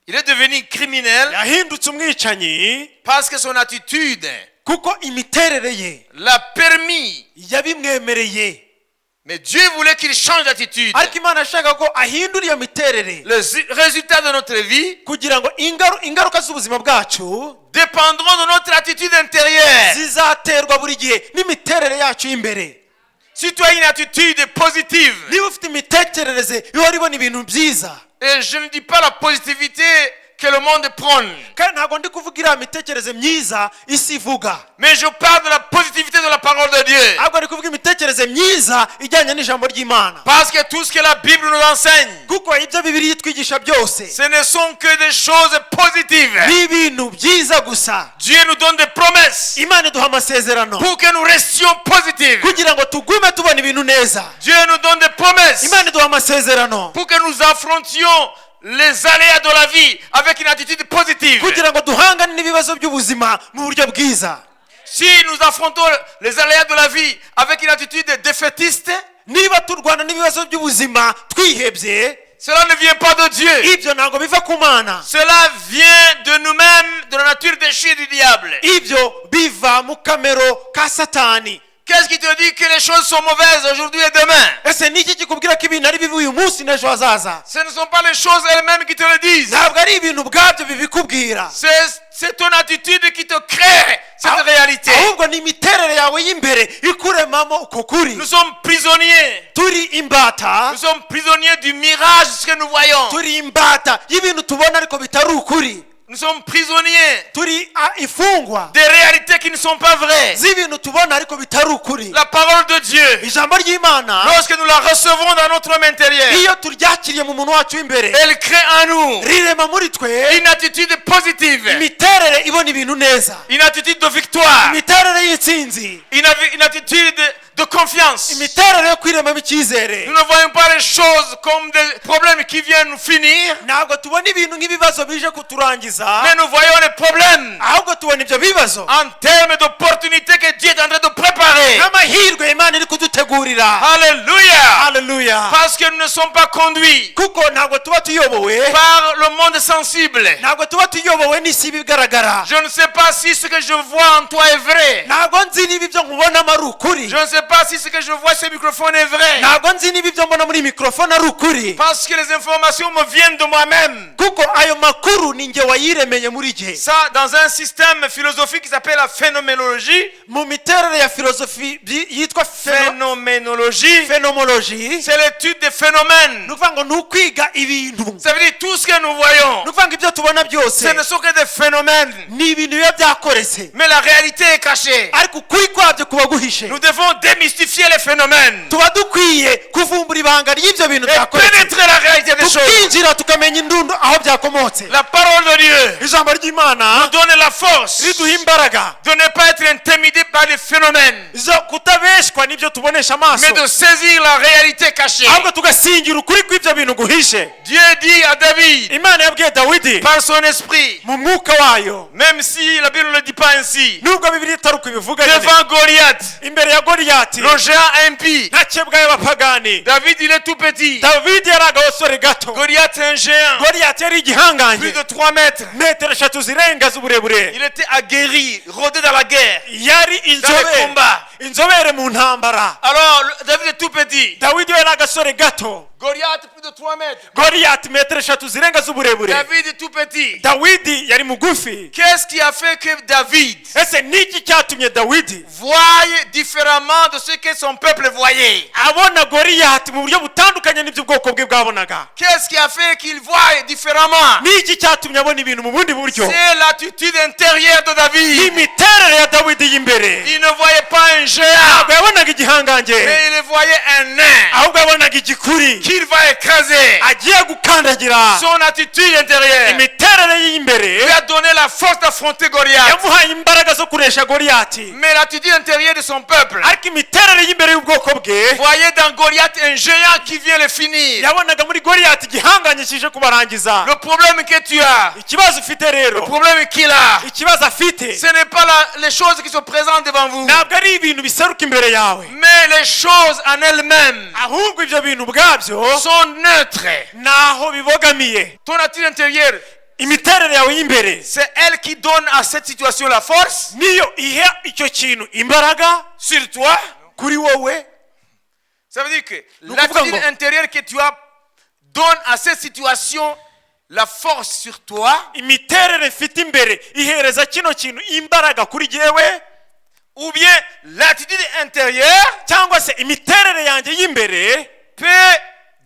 Il est devenu criminel Yahindutse umwicanyi parce que son attitude kuko imiterere ye l'a permis. yabimwemereye. Mais Dieu voulait qu'il change d'attitude. Ariko Imana ashaka ko ahindura iyo miterere Les résultats de notre vie kugira ngo ingaruka z'ubuzima bwacu dépendront de notre attitude intérieure. zizaterwa buri gihe n'imiterere yacu y'imbere. Si tu as une attitude positive, Niba ufite imitekerereze ihora ibona ibintu byiza, et je ne dis pas la positivité que le monde prône, kandi ntabwo ndi kuvuga iriya mitekerereze myiza isi ivuga, mais je parle de la positivité de la parole de Dieu. ahubwo ndi kuvuga imitekerereze myiza ijyanye n'ijambo ry'Imana. Parce que tout ce que la Bible nous enseigne, Kuko ibyo Bibiliya itwigisha byose ce ne sont que des choses positives. ni ibintu byiza gusa. Dieu nous donne des promesses Imana iduha amasezerano pour que nous restions positifs. kugira ngo tugume tubona ibintu neza. Dieu nous donne des promesses Imana iduha amasezerano pour que nous affrontions les aléas de la vie avec une attitude positive. kugira ngo duhangane n'ibibazo by'ubuzima mu buryo bwiza. Si nous affrontons les aléas de la vie avec une attitude défaitiste, Niba turwana n'ibibazo by'ubuzima twihebye, cela ne vient pas de Dieu. ibyo ntabwo biva ku Mana. Cela vient de nous-mêmes, de la nature déchue du diable. Ibyo biva mu kamero ka Satani. Qu'est-ce qui te dit que les choses sont mauvaises aujourd'hui et demain? ese ni iki kikubwira ko ibintu ari bibi uyu munsi n'ejo hazaza? Ce ne sont pas les choses elles-mêmes qui te le disent. ntabwo ari ibintu ubwabyo bibikubwira, C'est ton attitude qui te crée cette réalité. ahubwo ni imiterere yawe y'imbere ikuremamo uko kuri. Nous sommes prisonniers. turi imbata, Nous sommes prisonniers du mirage de ce que nous voyons. turi imbata y'ibintu tubona ariko bitari ukuri. Nous sommes prisonniers turi imfungwa des réalités qui ne sont pas vraies. z'ibintu tubona ariko bitari ukuri. La parole de Dieu, ijambo ry'Imana lorsque nous la recevons dans notre homme intérieur, iyo turyakiriye mu muntu wacu w'imbere, elle crée en nous rirema muri twe une attitude positive, imiterere ibona ibintu neza, une attitude de victoire, imiterere y'intsinzi, une attitude de confiance. imiterere yo kwiremamo icyizere. Nous ne voyons pas les choses comme des problèmes qui viennent nous finir, ntabwo tubona ibintu nk'ibibazo bije kuturangiza, mais nous voyons les problèmes ahubwo tubona ibyo bibazo en termes d'opportunités que Dieu est en train de préparer. nk'amahirwe Imana iri kudutegurira. Alléluia! Haleluya. Parce que nous ne sommes pas conduits kuko ntabwo tuba tuyobowe, par le monde sensible. ntabwo tuba tuyobowe n'isi bigaragara. Je ne sais pas si ce que je vois en toi est vrai. ntabwo nzi niba ibyo nkubonamo ari ukuri, Je ne sais pas si ce que je vois sur ce microphone est vrai. ntabwo nzi niba ibyo mbona muri mikorofone ari ukuri, Parce que les informations me viennent de moi-même. kuko ayo makuru ni njye wayiremeye muri jye. Ça, dans un système philosophique qui s'appelle la phénoménologie. mu miterere ya filozofi yitwa Phénoménologie, fenomology, c'est l'étude des phénomènes. ni ukuvuga ngo ni ukwiga ibintu. Ça veut dire tout ce que nous voyons, ni ukuvuga ngo ibyo tubona byose ce ne sont que des phénomènes. ni ibintu biba byakoretse, Mais la réalité est cachée. ariko ukuri kwabyo kuba guhishe. Nous devons démystifier les phénomènes tuba dukwiye kuvumbura ibanga ry'ibyo bintu et byakoretse, pénétrer la réalité des choses. tukinjira tukamenya indundu aho byakomotse. La parole de Dieu ijambo ry'Imana nous donne la force riduha imbaraga de ne pas être intimidé par les phénomènes, zo kutabeshwa n'ibyo tubonesha mais amaso, de saisir la réalité cachée. ahubwo tugasingira ukuri kw'ibyo bintu guhishe. Dieu dit à David, Imana yabwiye Dawidi par son esprit, mu mwuka wayo, même si la Bible ne le dit pas ainsi, nubwo Bibiliya itari uko ibivuga nyine, devant Goliath, imbere ya Goliyati le géant impie, ntakebwa y'abapagani, David il est tout petit, Dawidi yari agasore gato, Goliath est un géant, Goliyati yari plus igihangange de 3 mètres. metero 3 zirenga z'uburebure, Il était aguerri, rodé dans la guerre. yari inzobere inzobere mu ntambara. Alors, David est tout petit, Dawidi yari agasore gato, Goliath plus de 3 mètres. Goliyati metero 3 zirenga z'uburebure, David est tout petit. Dawidi yari mugufi. Qu'est-ce qui a fait que David ese niki cyatumye Dawidi voyait différemment de ce que son peuple voyait? abona Goliyati mu buryo butandukanye n'ibyo ubwoko bwe bwabonaga? Qu'est-ce qui a fait qu'il voyait différemment? niki cyatumye abona ibintu mu bundi buryo? C'est l'attitude intérieure de David. imiterere ya Dawidi y'imbere. Il ne voyait pas un géant, ntabwo yabonaga igihangange, mais il voyait un nain ahubwo yabonaga igikuri qu'il va écraser. agiye gukandagira. Son attitude intérieure imiterere y'imbere lui a donné la force d'affronter Goliath. yamuhaye imbaraga zo kuresha Goliyati, Mais l'attitude intérieure de son peuple ariko imiterere y'imbere y'ubwoko bwe voyait dans Goliath un géant qui vient le finir. yabonaga muri Goliyati igihanganye kije kubarangiza. Le problème que tu as, ikibazo ufite le rero, problème qu'il a, ikibazo afite ce n'est pas les choses qui se présentent devant vous, ntabwo ari ibintu biseruka imbere yawe, mais les choses en elles-mêmes ahubwo ibyo bintu ubwabyo sont neutres. naho bibogamiye. Ton attitude intérieure, imiterere yawe y'imbere c'est elle qui donne à cette situation la force niyo iha icyo kintu imbaraga sur toi. kuri wowe. Ça veut dire que Nous l'attitude comprenons. intérieure que tu as donne à cette situation la force sur toi, imiterere mfite imbere ihereza kino kintu imbaraga kuri jyewe, ou bien l'attitude intérieure cyangwa se imiterere yanjye y'imbere peut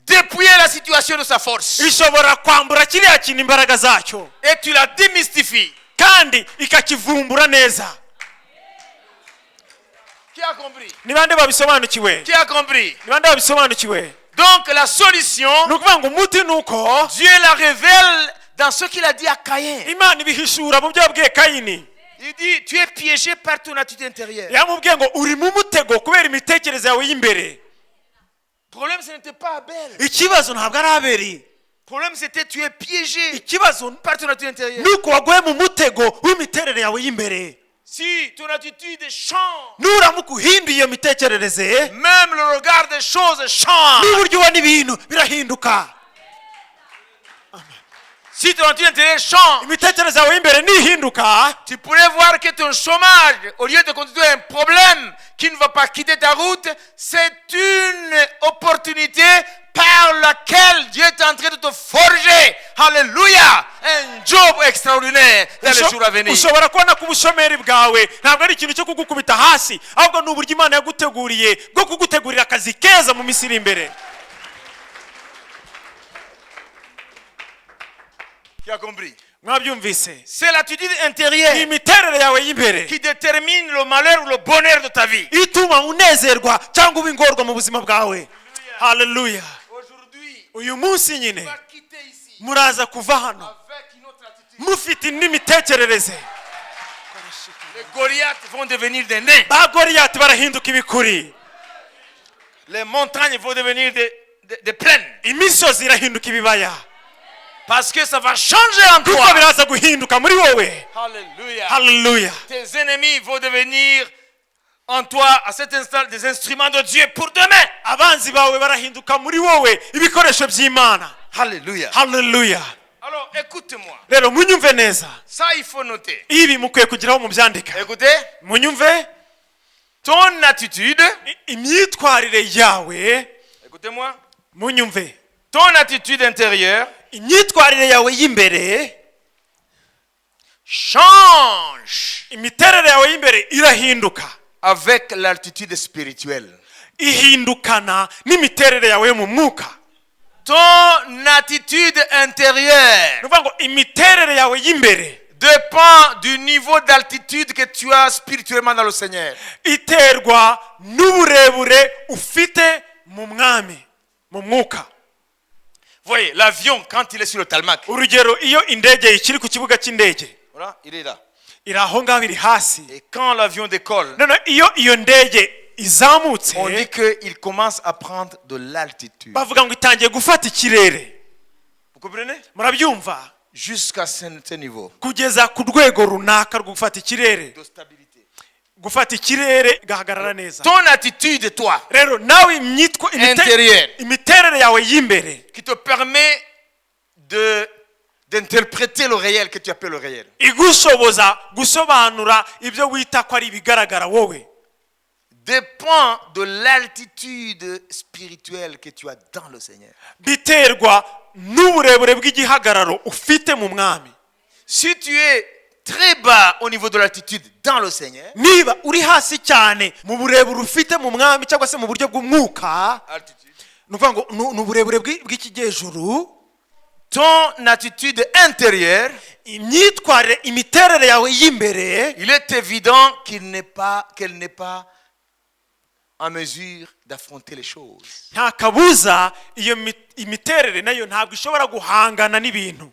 dépouiller la situation de sa force. ishobora kwambura kiriya kintu imbaraga zacyo Et tu la démystifies. kandi ikakivumbura neza. Qui a compris? ni bande babisobanukiwe? Qui a compris? ni bande babisobanukiwe? Donc la solution, ni ukuvuga ngo umuti ni uko Dieu la révèle dans ce qu'il a dit à Caïn. Imana ibihishura mu byo yabwiye Kayini. Il dit, tu es piégé par ton attitude intérieure. yamubwiye ngo uri mu mutego kubera imitekerereze yawe y'imbere. Le problème, ce n'était pas Abel. ikibazo ntabwo ari Abeli, Le problème, c'était tu es piégé ikibazo par ton attitude intérieure. ni uko waguye mu mutego w'imiterere yawe y'imbere. Si ton attitude change, nuramuka uhinduye iyo mitekerereze, même le regard des choses change. n'uburyo ubona ibintu birahinduka. Si ton attitude intérieure change, imitekerereze yawe y'imbere nihinduka, tu pourrais voir que ton chômage, au lieu de constituer un problème qui ne va pas pas quitter ta route, c'est une opportunité par laquelle Dieu est en train de te forger. Alléluia. Un job extraordinaire dans les jours à venir. ushobora kubona ko ubushomeri bwawe ntabwo ari ikintu cyo kugukubita hasi ahubwo ni uburyo Imana yaguteguriye bwo kugutegurira akazi keza mu minsi iri imbere. Tu as compris? Mwabyumvise? C'est l'attitude intérieure Ni imiterere yawe y'imbere qui détermine le malheur ou le bonheur de ta vie. ituma unezerwa cyangwa ubingorwa mu buzima bwawe. Haleluya. Aujourd'hui, Uyu munsi nyine tu vas quitter ici muraza kuva hano avec une autre attitude. mufite indi mitekerereze. Les Goliaths vont devenir des nains. Ba Goliyati barahinduka ibikuri, Les montagnes vont devenir des plaines. imisozi irahinduka ibibaya Parce que ça va changer en kuko toi. biraza guhinduka muri wowe. Alléluia. Haleluya. Tes ennemis vont devenir en toi à cet instant des instruments de Dieu pour demain. Abanzi bawe barahinduka muri wowe ibikoresho by'Imana. Alléluia. Haleluya. Alors écoute-moi. Rero munyumve neza, Ça il faut noter. ibi mukwiye kugiraho mubyandika. Écoutez, Munyumve, ton attitude, imyitwarire yawe, écoutez-moi, munyumve, ton attitude intérieure imyitwarire yawe y'imbere, change imiterere yawe y'imbere irahinduka avec l'attitude spirituelle. ihindukana n'imiterere yawe yo mu mwuka. Ton attitude intérieure Ni ukuvuga ngo imiterere yawe y'imbere dépend du niveau d'altitude que tu as spirituellement dans le Seigneur. iterwa n'uburebure ufite mu mwami, mu mwuka. Voyez, l'avion, quand il est sur le tarmac, Urugero, iyo indege ikiri ku kibuga cy'indege voilà, il est là. iri aho ngaho iri hasi, Et quand l'avion décolle, none iyo ndege izamutse on dit qu'il commence à prendre de l'altitude. bavuga ngo itangiye gufata ikirere. Vous comprenez? Murabyumva? Jusqu'à ce niveau Kugeza ku rwego runaka rwo gufata ikirere, de stabilité. gufata ikirere igahagarara neza. Ton attitude, toi, Rero nawe intérieure, imiterere yawe y'imbere qui te permet d'interpréter le réel que tu appelles le réel. igushoboza gusobanura ibyo wita ko ari ibigaragara wowe, Dépend de l'altitude spirituelle que tu as dans le Seigneur. biterwa n'uburebure bw'igihagararo ufite mu mwami. Si tu es très bas au niveau de l'altitude dans le Seigneur, Niba uri hasi cyane mu burebure ufite mu mwami cyangwa se mu buryo bw'umwuka, altitude, ni ukuvuga ngo ni uburebure bw'ikijyejuru, ton attitude intérieure, imyitwarire imiterere yawe y'imbere il est évident qu'elle n'est pas en mesure d'affronter les choses. nta kabuza iyo imiterere nayo ntabwo ishobora guhangana n'ibintu,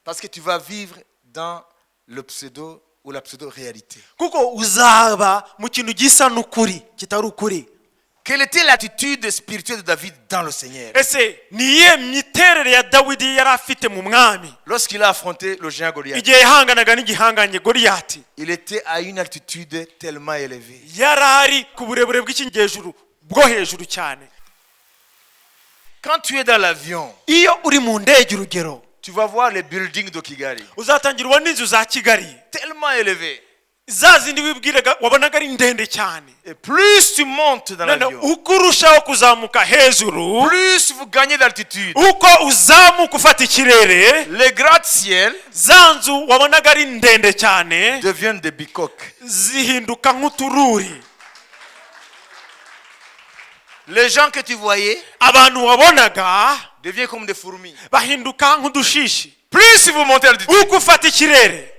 Parce que tu vas vivre dans le pseudo ou la pseudo-réalité. kuko uzaba mu kintu gisa n'ukuri kitari ukuri. Quelle était l'attitude spirituelle de David dans le Seigneur Ese ni iyihe miterere ya Dawidi yari afite mu mwami lorsqu'il a affronté le géant Goliath? igihe yahanganaga n'igihanganye Goliyati? Il était à une altitude tellement élevée. Yari ari ku burebure bw'ikijyejuru bwo hejuru cyane. Quand tu es dans l'avion, Iyo uri mu ndege, urugero, tu vas voir les buildings de Kigali, uzatangira ubona inzu za Kigali tellement élevés. za zindi wibwiraga wabonaga ari ndende cyane. Et plus tu montes dans None l'avion, uko urushaho kuzamuka hejuru, plus vous gagnez d'altitude. uko uzamuka ufata ikirere, Les gratte-ciel za nzu wabonaga ari ndende cyane deviennent des bicoques. zihinduka nk'utururi. Les gens que tu voyais Abantu wabonaga deviennent comme des fourmis. bahinduka nk'udushishi. Plus vous montez à l'altitude, Uko ufata ikirere,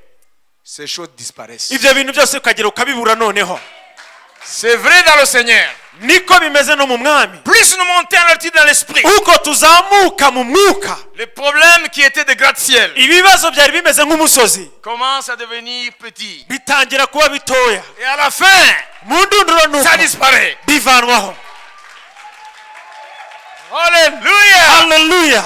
ces choses disparaissent. ibyo bintu byose ukagera ukabibura. Noneho C'est vrai dans le Seigneur. niko bimeze no mu mwami. Plus nous montons à l'altitude dans l'esprit, Uko tuzamuka mu mwuka, les problèmes qui étaient des gratte-ciel ibibazo byari bimeze nk'umusozi commencent à devenir petits. bitangira kuba bitoya, Et à la fin, mu ndunduro nuko ça disparaît. bivanwaho. Alléluia! Haleluya,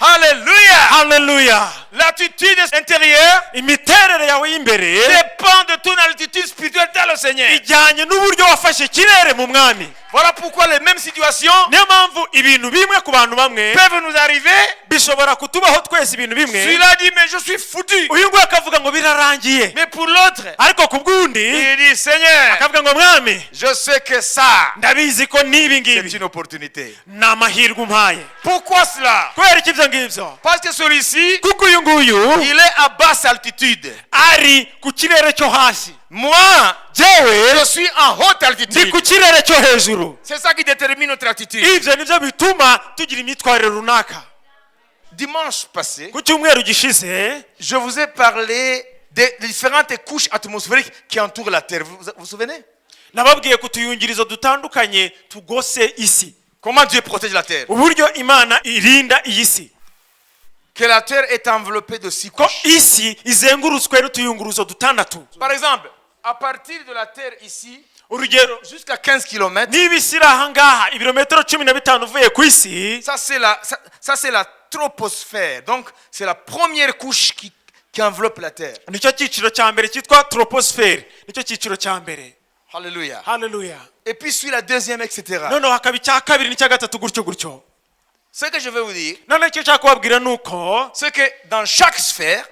Alléluia! haleluya. L'attitude intérieure Imiterere yawe y'imbere dépend de ton altitude spirituelle dans le Seigneur. ijyanye n'uburyo wafashe ikirere mu mwami. Voilà pourquoi les mêmes situations niyo mpamvu ibintu bimwe ku bantu bamwe peuvent nous arriver. bishobora kutubaho twese ibintu bimwe. Celui-là dit mais je suis foutu. uyu nguyu akavuga ngo birarangiye, Mais pour l'autre, ariko ku bw'undi il dit Seigneur, akavuga ngo mwami je sais que ça, ndabizi ko n'ibi c'est ngibi une opportunité. ni amahirwe umpaye. Pourquoi cela? kubera iki ibyo ngibyo? Parce que celui-ci, kuko uyu nguyu il est à basse altitude. ari ku kirere cyo hasi, Moi, jewe je suis en haute ndi altitude. ku kirere cyo hejuru. C'est ça qui détermine notre attitude. ibyo nibyo bituma tugira imyitwarire runaka. Dimanche passé, ku cyumweru gishize je vous ai parlé des différentes couches atmosphériques qui entourent la Terre. Vous vous souvenez? nababwiye ku tuyungirizo dutandukanye tugose isi, Comment Dieu protège la Terre? uburyo imana irinda iyi si, Que la Terre est enveloppée de 6 ko couches. isi izengurutswe n'utuyunguruzo dutandatu. Par exemple, à partir de la Terre ici, urugero, jusqu'à 15 km, niba isi iri aha ngaha ibirometero 15 uvuye ku isi, ça c'est la troposphère. Donc c'est la première couche qui enveloppe la Terre. nicyo cyiciro cya mbere cyitwa troposphère, nicyo cyiciro cya mbere. Alléluia. Haleluya. Et puis suit la deuxième, etc. noneho hakaba icya kabiri n'icya gatatu gutyo gutyo. Ce que je vais vous dire, noneho icyo nshaka kubabwira ni uko c'est que dans chaque sphère,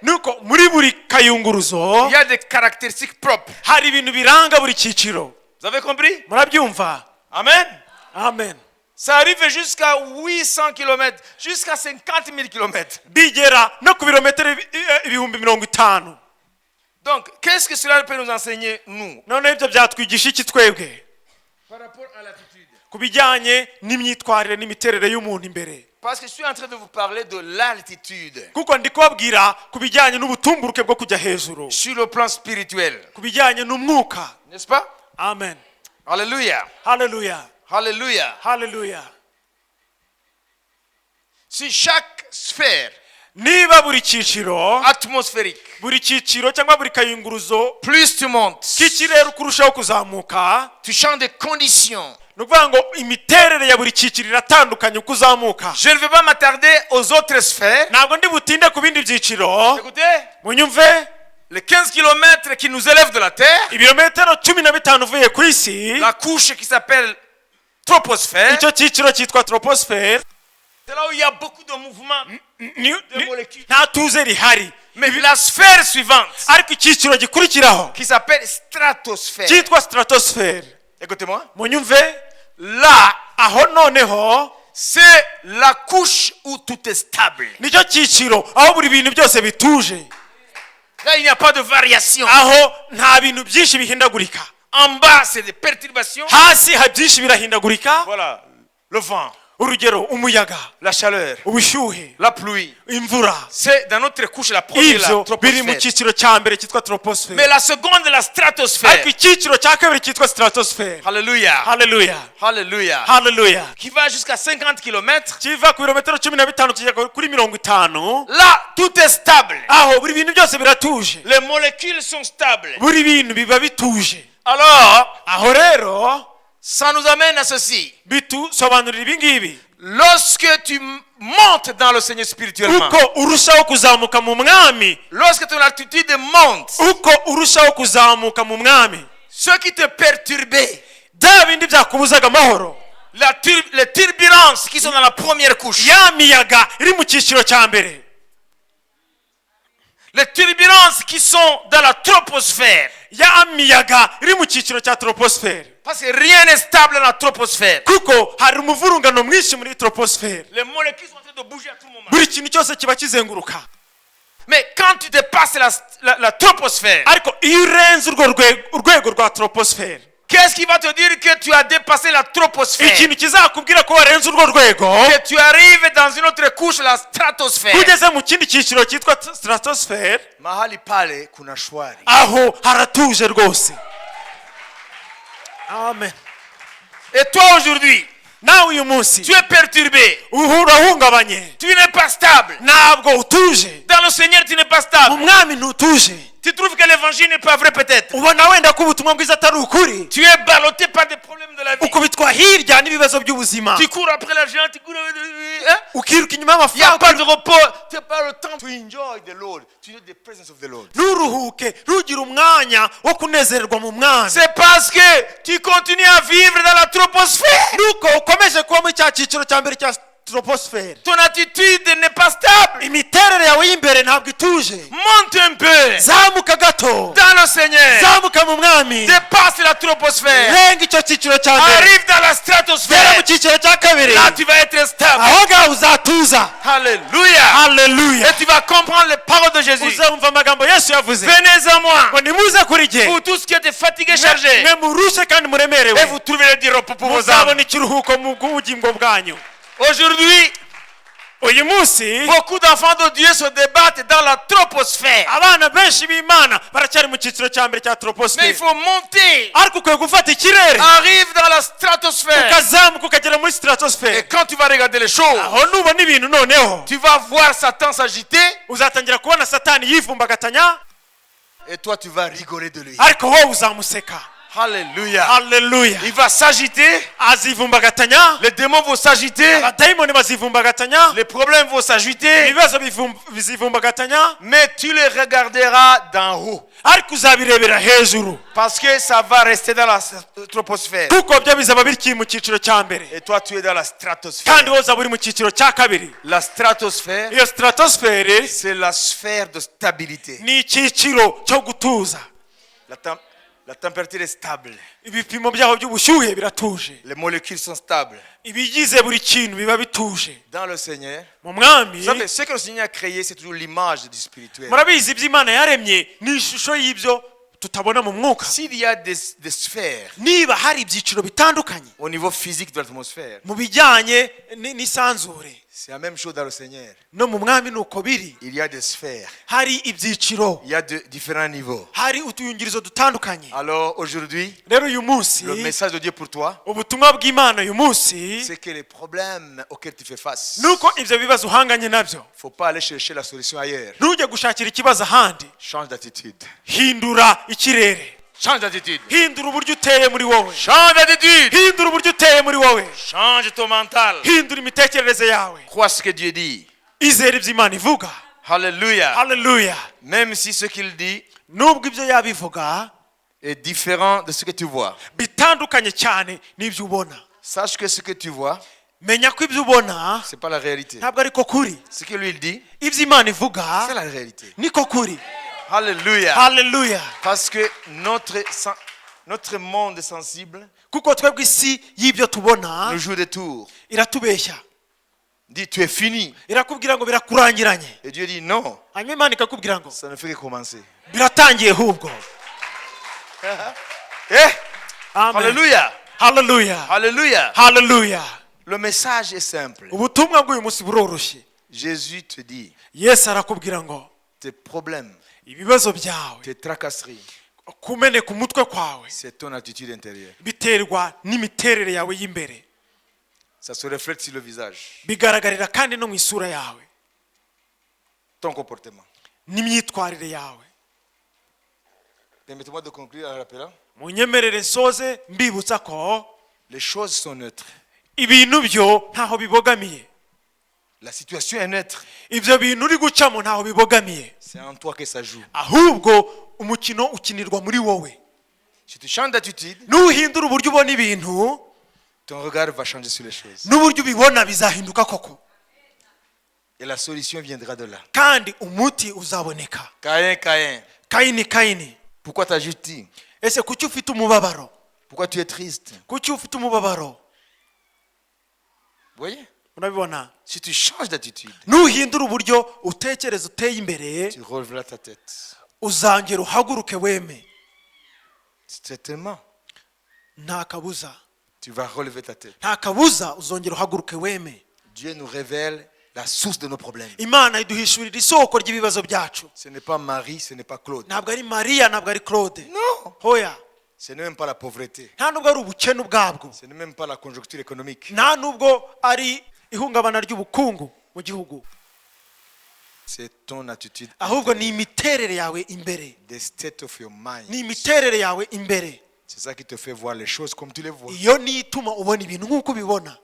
muri buri kayunguruzo il y a des caractéristiques propres. hari ibintu biranga buri cyiciro. Vous avez compris? murabyumva? Amen. amen. Ça arrive jusqu'à 800 km, jusqu'à 50 000 km. bigera no ku birometero ibihumbi 50. Donc, qu'est-ce que cela peut nous enseigner, nous? noneho ibyo byatwigisha iki twebwe Par rapport à l'attitude. ku bijyanye n'imyitwarire n'imiterere y'umuntu imbere? Parce que je suis en train de vous parler de l'altitude. kuko ndi kubabwira ku bijyanye n'ubutumburuke bwo kujya hejuru, Sur le plan spirituel. ku bijyanye n'umwuka. N'est-ce pas? amen. Alléluia. Haleluya. Alléluia. Haleluya. Sur chaque sphère niba buri cyiciro atmosphérique, buri cyiciro cyangwa buri kayunguruzo plus tu montes, k'ikirere ukurushaho kuzamuka, tu changes de conditions. ni ukuvuga ngo imiterere ya buri cyiciro iratandukanye uko uzamuka. Je ne vais pas m'attarder aux autres sphères. ntabwo ndi butinde ku bindi byiciro. Écoutez, munyumve, les 15 km qui nous élèvent de la Terre, ibirometero 15 uvuye ku isi, la couche qui s'appelle troposphère, icyo cyiciro cyitwa troposphère, c'est là où il y a beaucoup de mouvements. nta tuze rihari. Mais la sphère suivante, ariko icyiciro gikurikiraho qui s'appelle stratosphère, cyitwa stratosphère, écoutez-moi, munyumve, là, aho noneho c'est la couche où tout est stable. nicyo cyiciro aho buri bintu byose bituje, Là, il n'y a pas de variation. aho nta bintu byinshi bihindagurika. En bas, c'est des perturbations. hasi ha byinshi birahindagurika. Voilà, le vent, urugero, umuyaga, la chaleur, ubushyuhe, la pluie. imvura, C'est dans notre couche la première, la ibyo biri mu troposphère. cyiciro cya mbere cyitwa troposphère. Mais la seconde, la stratosphère. ariko icyiciro cya kabiri cyitwa stratosphère. Alléluia. haleluya. Alléluia. haleluya. Qui va jusqu'à 50 km. kiva ku birometero 15 kigera kuri 50, Là, tout est stable. aho buri bintu byose biratuje, Les molécules sont stables. buri bintu biba bituje. Alors, aho rero ça nous amène à ceci. bitusobanurira ibi ngibi: Lorsque tu montes dans le Seigneur spirituellement, uko urushaho kuzamuka mu mwami, lorsque ton attitude monte, uko urushaho kuzamuka mu mwami, ce qui te perturbait, bya bindi byakubuzaga amahoro, les turbulences qui sont dans la première couche, ya miyaga iri mu cyiciro cya mbere, les turbulences qui sont dans la troposphère, ya miyaga iri mu cyiciro cya troposphère, parce que rien n'est stable dans la troposphère. kuko hari umuvurungano mwinshi muri troposphère, Les molécules sont en train de bouger à tout moment. buri kintu cyose kiba kizenguruka. Mais quand tu dépasses la troposphère, ariko iyo urenze urwego rwa troposphère, qu'est-ce qui va te dire que tu as dépassé la troposphère? ikintu kizakubwira ko warenze urwo rwego, Que tu arrives dans une autre couche, la stratosphère. ugeze mu kindi cyiciro cyitwa stratosphère, Mahali pale kuna shwari. aho haratuje rwose. amen. Et toi aujourd'hui, nawe uyu munsi tu es perturbé. urahungabanye, Tu n'es pas stable. ntabwo utuje Dans le Seigneur, tu n'es pas mu stable. mwami, ntutuje. Tu trouves que l'évangile n'est pas vrai peut-être. ubona wenda ko ubutumwa bwiza atari ukuri, Tu es ballotté par des problèmes de la vie. ukubitwa hirya bijyana ibibazo by'ubuzima Tu cours après l'argent, tu cours. Hein? ukiruka inyuma Il n'y a y'amafaranga pas de repos. Tu n'as pas le temps to enjoy the Lord. To enjoy the presence of the Lord. nturuhuke ntugire umwanya wo kunezererwa mu mwanya C'est parce que tu continues à vivre dans la troposphère. nuko ukomeje kuba muri cya cyiciro cya mbere cya troposphère Ton attitude n'est pas stable. imiterere yawe y'imbere ntabwo ituje Monte un peu zamuka gato dans le Seigneur. zamuka mu mwami Dépasse la troposphère. renga icyo cyiciro cya mbere Arrive dans la gera mu stratosphère. cyiciro cya kabiri Là, tu vas être stable. aho ngaho uzatuza Alléluia. haleluya Et tu vas comprendre les paroles de Jésus. uzumva amagambo yesu yavuze Venez à moi, ngo nimuze kuri jye vous tous qui êtes fatigués, chargés, mwe murushe kandi et muremerewe vous trouverez du repos pour vos âmes. muzabona ikiruhuko mu bw'ubugingo bwanyu Aujourd'hui, uyu munsi beaucoup d'enfants de Dieu se débattent dans la troposphère. abana benshi b'imana baracyari mu cyiciro cya mbere cya Mais il troposphère faut monter. ariko ukwiye gufata ikirere Arrive dans la stratosphère. ukazamuka ukagera muri Et stratosphère quand tu vas regarder les choses, aho nubona ibintu noneho tu vas voir Satan s'agiter. uzatangira kubona satani yivumbagatanya Et toi, tu vas rigoler de lui. ariko wowe uzamuseka Alléluia. haleluya Il va s'agiter. azivumbagatanya Les démons vont s'agiter. abadayimoni bazivumbagatanya Les problèmes vont s'agiter. ibibazo bizivumbagatanya Mais tu les regarderas d'en haut. ariko uzabirebera hejuru Parce que ça va rester dans la troposphère. kuko byo bizaba bikiri mu cyiciro cya mbere Et toi, tu es dans la stratosphère. kandi wowe uzaba uri mu cyiciro cya kabiri La stratosphère, iyo stratosphère c'est la sphère de stabilité. ni icyiciro cyo gutuza La température est stable. ibipimo byaho by'ubushyuhe biratuje Les molécules sont stables. ibigize buri kintu biba bituje Dans le Seigneur, mu mwami vous savez, ce que le Seigneur a créé, c'est toujours l'image du spirituel. murabizi ibyo imana yaremye ni ishusho y'ibyo tutabona mu mwuka S'il y a des sphères niba hari ibyiciro bitandukanye au niveau physique de l'atmosphère, mu bijyanye n'isanzure c'est la même chose dans le Seigneur. no mu mwami ni uko biri Il y a des sphères. hari ibyiciro Il y a de différents niveaux. hari utuyungirizo dutandukanye Alors aujourd'hui, rero uyu munsi le message de Dieu pour toi, ubutumwa bw'imana uyu munsi c'est que les problèmes auxquels tu fais face, ni uko ibyo bibazo uhanganye nabyo il ne faut pas aller chercher la solution ailleurs. ntujye gushakira ikibazo ahandi Change d'attitude. hindura ikirere Change d'attitude. hindura uburyo uteye muri wowe Change d'attitude. hindura uburyo uteye muri wowe Change ton mental. hindura imitekerereze yawe Crois ce que Dieu dit. izere ibyo imana ivuga Alléluia. haleluya Même si ce qu'il dit nubwo ibyo yabivuga est différent de ce que tu vois. bitandukanye cyane n'ibyo ubona Sache que ce que tu vois, menya ko ibyo ubona ce n'est pas la réalité. ntabwo ariko kuri Ce que lui il dit, ibyo imana ivuga c'est la réalité. niko kuri Alléluia. haleluya Parce que notre monde sensible kuko twebwe isi y'ibyo tubona nous joue des tours. iratubeshya Dit, tu es fini. irakubwira ngo birakurangiranye Et Dieu dit, non, hanyuma imana ikakubwira ngo ça ne fait que commencer. biratangiye ahubwo Eh? amen Alléluia. haleluya Alléluia. haleluya Le message est simple. ubutumwa bw'uyu munsi buroroshye Jésus te dit, yesu arakubwira ngo tes problèmes, ibibazo byawe tes tracasseries, kumeneka umutwe kwawe c'est ton attitude intérieure. biterwa n'imiterere yawe y'imbere Ça se reflète sur le visage, bigaragarira kandi no mu isura yawe ton comportement. n'imyitwarire yawe Permettez-moi de conclure en rappelant, munyemerere nsoze mbibutsa ko les choses sont neutres. ibintu byo ntaho bibogamiye La situation est neutre. ibyo bintu uri gucamo ntaho bibogamiye C'est en toi que ça joue. ahubwo umukino ukinirwa muri wowe Si tu changes d'attitude, nuhindura uburyo ubona ibintu ton regard va changer sur les choses. n'uburyo ubibona bizahinduka koko Et la solution viendra de là. kandi umuti uzaboneka Caïn, Caïn, kayini pourquoi t'ajoutes-tu? ese kuki ufite umubabaro Pourquoi tu es triste? kuki ufite umubabaro Vous voyez? urabibona Si tu changes d'attitude, nuhindura uburyo utekereza uteye imbere tu relèveras ta tête. uzangera uhaguruke weme Certainement, nta kabuza tu vas relever ta tête. nta kabuza uzongera uhaguruke weme Dieu nous révèle la source de nos problèmes. imana iduhishurira isoko ry'ibibazo byacu Ce n'est pas Marie, ce n'est pas Claude. ntabwo ari mariya ntabwo ari claude Non, hoya ce n'est même pas la pauvreté. nta nubwo ari ubukene ubwabwo Ce n'est même pas la conjoncture économique. nta nubwo ari ihungabana ry'ubukungu mu gihugu C'est ton attitude, ahubwo ni imiterere yawe imbere the state of your mind. ni imiterere yawe imbere C'est ça qui te fait voir les choses comme tu les vois. iyo niyo ituma ubona ibintu nk'uko ubibona.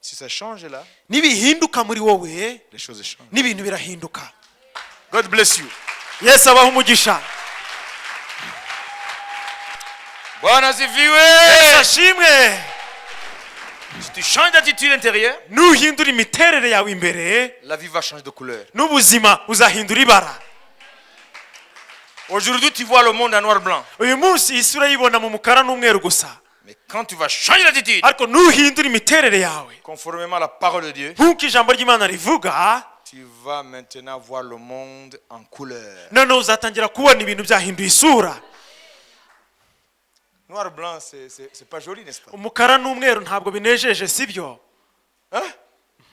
Si ça change là, Nibihinduka muri wowe les choses changent. n'ibintu birahinduka. God bless you. Yesu abaha umugisha. Bwana Yesu asifiwe. ashimwe. Si tu changes d'attitude intérieure, Nuhindura imiterere yawe imbere la vie va changer de couleur. n'ubuzima buzahindura ibara. Aujourd'hui, tu vois le monde en noir-blanc. Uyu munsi isi urayibona mu mukara n'umweru gusa. Mais quand tu vas changer d'attitude, Ariko nuhindura imiterere yawe conformément à la parole de Dieu, nk'uko ijambo ry'Imana rivuga, tu vas maintenant voir le monde en couleur. noneho uzatangira kubona ibintu byahinduye isura. Noir-blanc, c'est pas joli, n'est-ce pas? Umukara n'umweru ntabwo binejeje sibyo, Hein?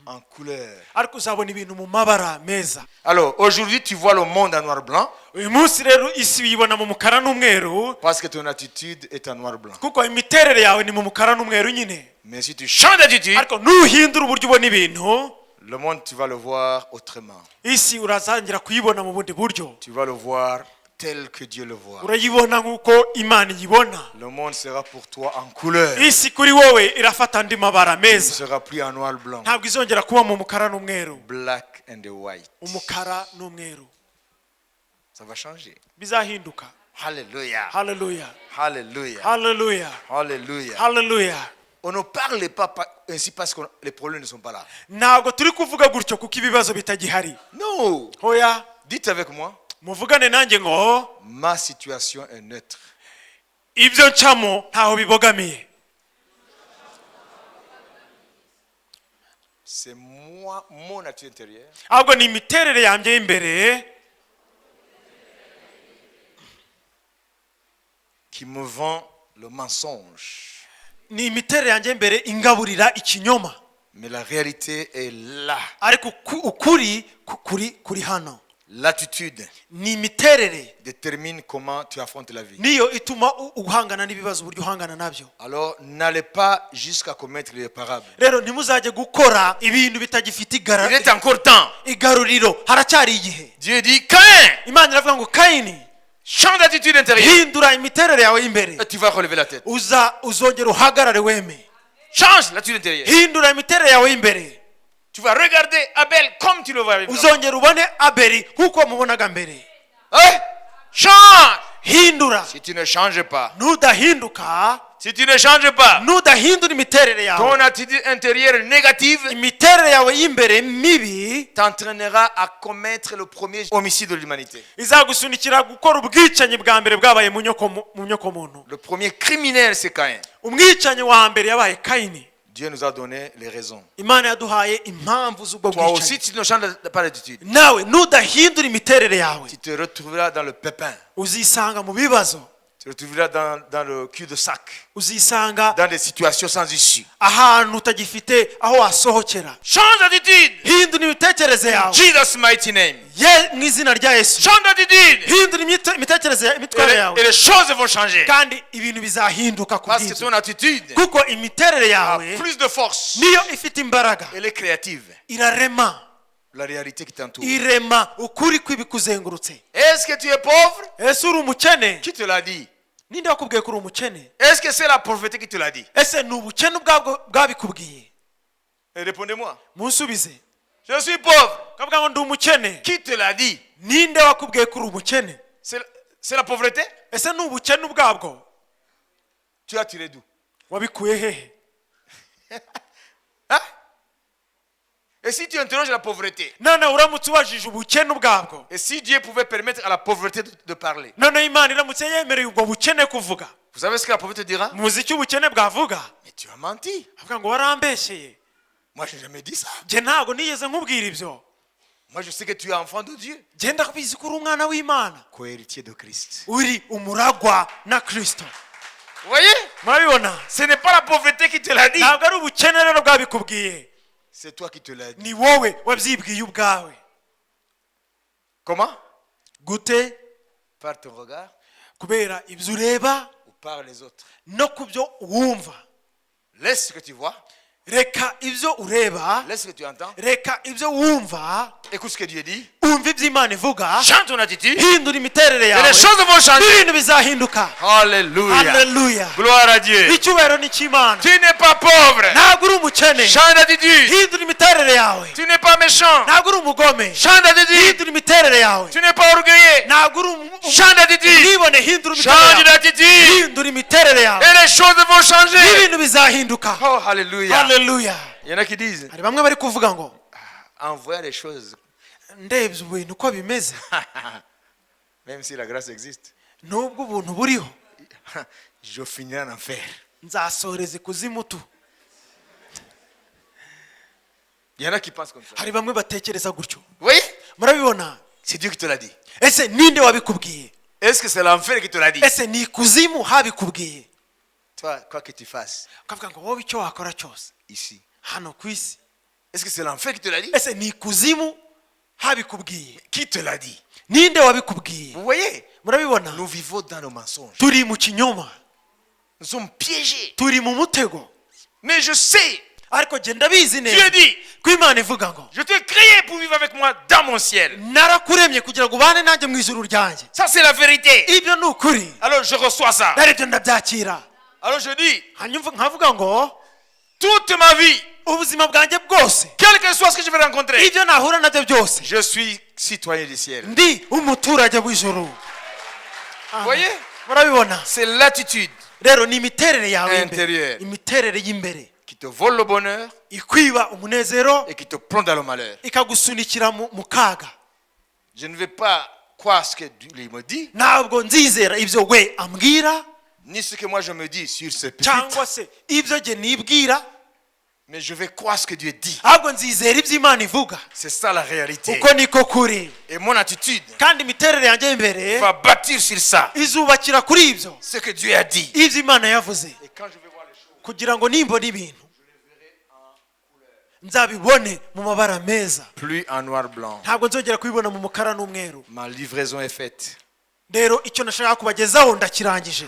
En couleur. ariko uzabona ibintu mu mabara meza. Alors, aujourd'hui, tu vois le monde en noir-blanc Uyu munsi rero isi uyibona mu mukara n'umweru parce que ton attitude est en noir-blanc. kuko imiterere yawe ni mu mukara n'umweru nyine. Mais si tu changes d'attitude, Ariko nuhindura uburyo ubona ibintu, le monde, tu vas le voir autrement. isi uratangira kuyibona mu bundi buryo. Tu vas le voir tel que Dieu le voit. Urayibona nk'uko Imana iyibona. Le monde sera pour toi en couleur. Isi kuri wowe irafata andi mabara Il ne meza, sera plus en noir-blanc. ntabwo izongera kuba mu mukara n'umweru. Black and white. Umukara n'umweru Ça va changer. bizahinduka. Alléluia. Haleluya, Alléluia. haleluya, Alléluia. haleluya. On ne parle pas ainsi parce que les problèmes ne sont pas là. Ntabwo turi kuvuga gutyo kuko ibibazo bitagihari. Non. Hoya, Dites avec moi, muvugane nanjye ngo ma situation est neutre. ibyo ncamo ntaho bibogamiye. C'est moi, mon nature intérieure, Ahubwo ni imiterere yanjye y'imbere qui me vend le mensonge. ni imiterere yanjye y'imbere ingaburira ikinyoma, Mais la réalité est là. ariko ukuri kuri hano. L'attitude Ni imiterere détermine comment tu affrontes la vie. niyo ituma uhangana n'ibibazo uburyo uhangana nabyo. Alors, n'allez pas jusqu'à commettre l'irréparable. Rero ntimuzajye gukora ibintu bitagifite Il est encore temps. igaruriro, haracyari igihe. Dieu dit, Caïn, Imana iravuga ngo Kayini, change d'attitude intérieure. hindura imiterere yawe y'imbere, Et tu vas relever la tête. uzongera uhagarare weme. Change l'attitude intérieure. Hindura imiterere yawe y'imbere, Tu vas regarder Abel comme tu le vois avec moi. uzongera ubone Abeli nk'uko wamubonaga mbere. Hein? Change. Hindura. Si tu ne changes pas, Nudahinduka, si tu ne changes pas, nudahindura imiterere yawe, ton attitude intérieure négative imiterere yawe y'imbere mibi t'entraînera à commettre le premier homicide de l'humanité. izagusunikira gukora ubwicanyi bwa mbere bwabaye mu nyokomuntu. Le premier criminel, c'est Caïn. Umwicanyi wa mbere yabaye Kayini. Dieu nous a donné les raisons. Imana yaduhaye impamvu z'ubwo Toi aussi, bwicanyi. tu ne changes pas d'attitude. Nawe nudahindura imiterere yawe, Tu te retrouveras dans le pépin. uzisanga mu bibazo, Tu te retrouveras dans le cul-de-sac. uzisanga Dans des situations sans issue. ahantu utagifite aho wasohokera. Change d'attitude. Hindura imitekerereze yawe Jesus' mighty name. mu izina rya Yesu. Change d'attitude. Hindura imitekerereze imitwaro Et yawe, les choses vont changer. kandi ibintu bizahinduka ku Parce que bw'ibyo. ton attitude Kuko imiterere a yawe plus de force. niyo ifite imbaraga, Elle est créative. irarema, La réalité qui t'entoure. irema ukuri kw'ibikuzengurutse. Est-ce que tu es pauvre? Ese uri umukene? Qui te l'a dit? Ninde wakubwiye ko uri umukene? Est-ce que c'est la pauvreté qui te l'a dit? Ese ni ubukene ubwabwo bwabikubwiye? Et répondez-moi. Munsubize. Je suis pauvre. Kavuga ngo ndi umukene. Qui te l'a dit? Ninde wakubwiye ko uri umukene? C'est la pauvreté? Ese ni ubukene ubwabwo? Tu as tiré d'où? Wabikuye hehe? Hein? Et si tu interroges la pauvreté? None uramutse ubajije ubukene ubwabwo, Et si Dieu pouvait permettre à la pauvreté de parler? none Imana iramutse yemereye ubwo bukene kuvuga, Vous savez ce que la pauvreté dira? muzi icyo ubukene bwavuga? Mais tu as menti. Avuga ngo warambeshyeye. Moi, je n'ai jamais dit ça. Njye ntabwo nigeze nkubwira ibyo. Moi, je sais que tu es enfant de Dieu. Njye ndabizi ko uri umwana w'Imana, Co-héritier de Christ. uri umuragwa na Kristo. Vous voyez? Murabibona? Ce n'est pas la pauvreté qui te l'a dit. Ntabwo ari ubukene rero bwabikubwiye, C'est toi qui te l'as dit. ni wowe wabyibwiye ubwawe. Comment? Gute? Par ton regard Kubera ibyo ureba ou par les autres? no ku byo wumva. Laisse ce que tu vois. reka ibyo ureba, laisse ce que tu entends, reka ibyo wumva, écoute ce que Dieu dit, umva ibyo Imana ivuga, change ton attitude hindura imiterere et yawe, les choses vont changer. ibintu bizahinduka. Alléluia. Haleluya. Gloire à Dieu. Icyubahiro ni cy'Imana. Tu n'es pas pauvre. Ntabwo uri umukene, Change d'attitude. hindura imiterere yawe. Tu n'es pas méchant. Ntabwo uri umugome, Change d'attitude. hindura imiterere yawe. Tu n'es pas orgueilleux. Ntabwo uri Change d'attitude. umwibone, hindura imiterere Change yawe. d'attitude. Hindura imiterere yawe, Et les choses vont changer. ibintu bizahinduka. Oh, alléluia. Haleluya. Il y en a qui disent, Hari bamwe bari kuvuga ngo en voyant les choses, ndebye ibintu uko bimeze, même si la grâce existe, nubwo ubuntu buriho, je finirai en enfer. nzasoreza ikuzimu tu. Il y en a qui pensent comme ça. Hari bamwe batekereza gutyo. Vous voyez? Murabibona? C'est Dieu qui te l'a dit. Ese ninde wabikubwiye? Est-ce que c'est l'enfer qui te l'a dit? Ese ni ikuzimu habikubwiye? Toi, quoi que tu fasses Ukavuga ngo wowe icyo wakora cyose ici, hano ku isi, est-ce que c'est l'enfer qui te l'a dit? ese ni ikuzimu habikubwiye? Qui te l'a dit? Ninde wabikubwiye? Vous voyez? Murabibona? Nous vivons dans le mensonge. Turi mu kinyoma, Nous sommes piégés. turi mu mutego. Mais je sais, Ariko je ndabizi Dieu neza dit, ko Imana ivuga ngo je t'ai créé pour vivre avec moi dans mon ciel. narakuremye kugira ngo ubane nanjye mu ijuru ryanjye. Ça, c'est la vérité. Ibyo ni ukuri, Alors, je reçois ça. naribyo ndabyakira. Alors, je dis, Hanyuma nkavuga ngo toute ma vie, ubuzima bwanjye bwose, quel que soit ce que je vais rencontrer, ibyo nahura nabyo byose, je suis citoyen du ciel. Vous ndi umuturage w'ijuru. voyez? Murabibona? C'est l'attitude Rero ni imiterere yawe y'imbere, Intérieur. imiterere y'imbere qui te vole le bonheur ikwiba umunezero, et qui te plonge dans le malheur. ikagusunikira mu kaga. Je ne vais pas croire ce que Dieu me dit, Ntabwo nzizera ibyo we ambwira ni ce que moi je me dis sur ce pupitre, cyangwa se ibyo jye nibwira, mais je vais croire ce que Dieu dit. ahubwo nzizera ibyo Imana ivuga. C'est ça la réalité. Uko niko kuri, Et mon attitude kandi imiterere yanjye y'imbere va bâtir sur ça, izubakira kuri ibyo, ce que Dieu a dit. ibyo Imana yavuze, Et quand je vais voir les choses, kugira ngo nimbona ibintu nzabibone mu mabara meza, plus en noir blanc. ntabwo nzongera kubibona mu mukara n'umweru. Ma livraison est faite. Rero icyo nashaka kubagezaho ndakirangije.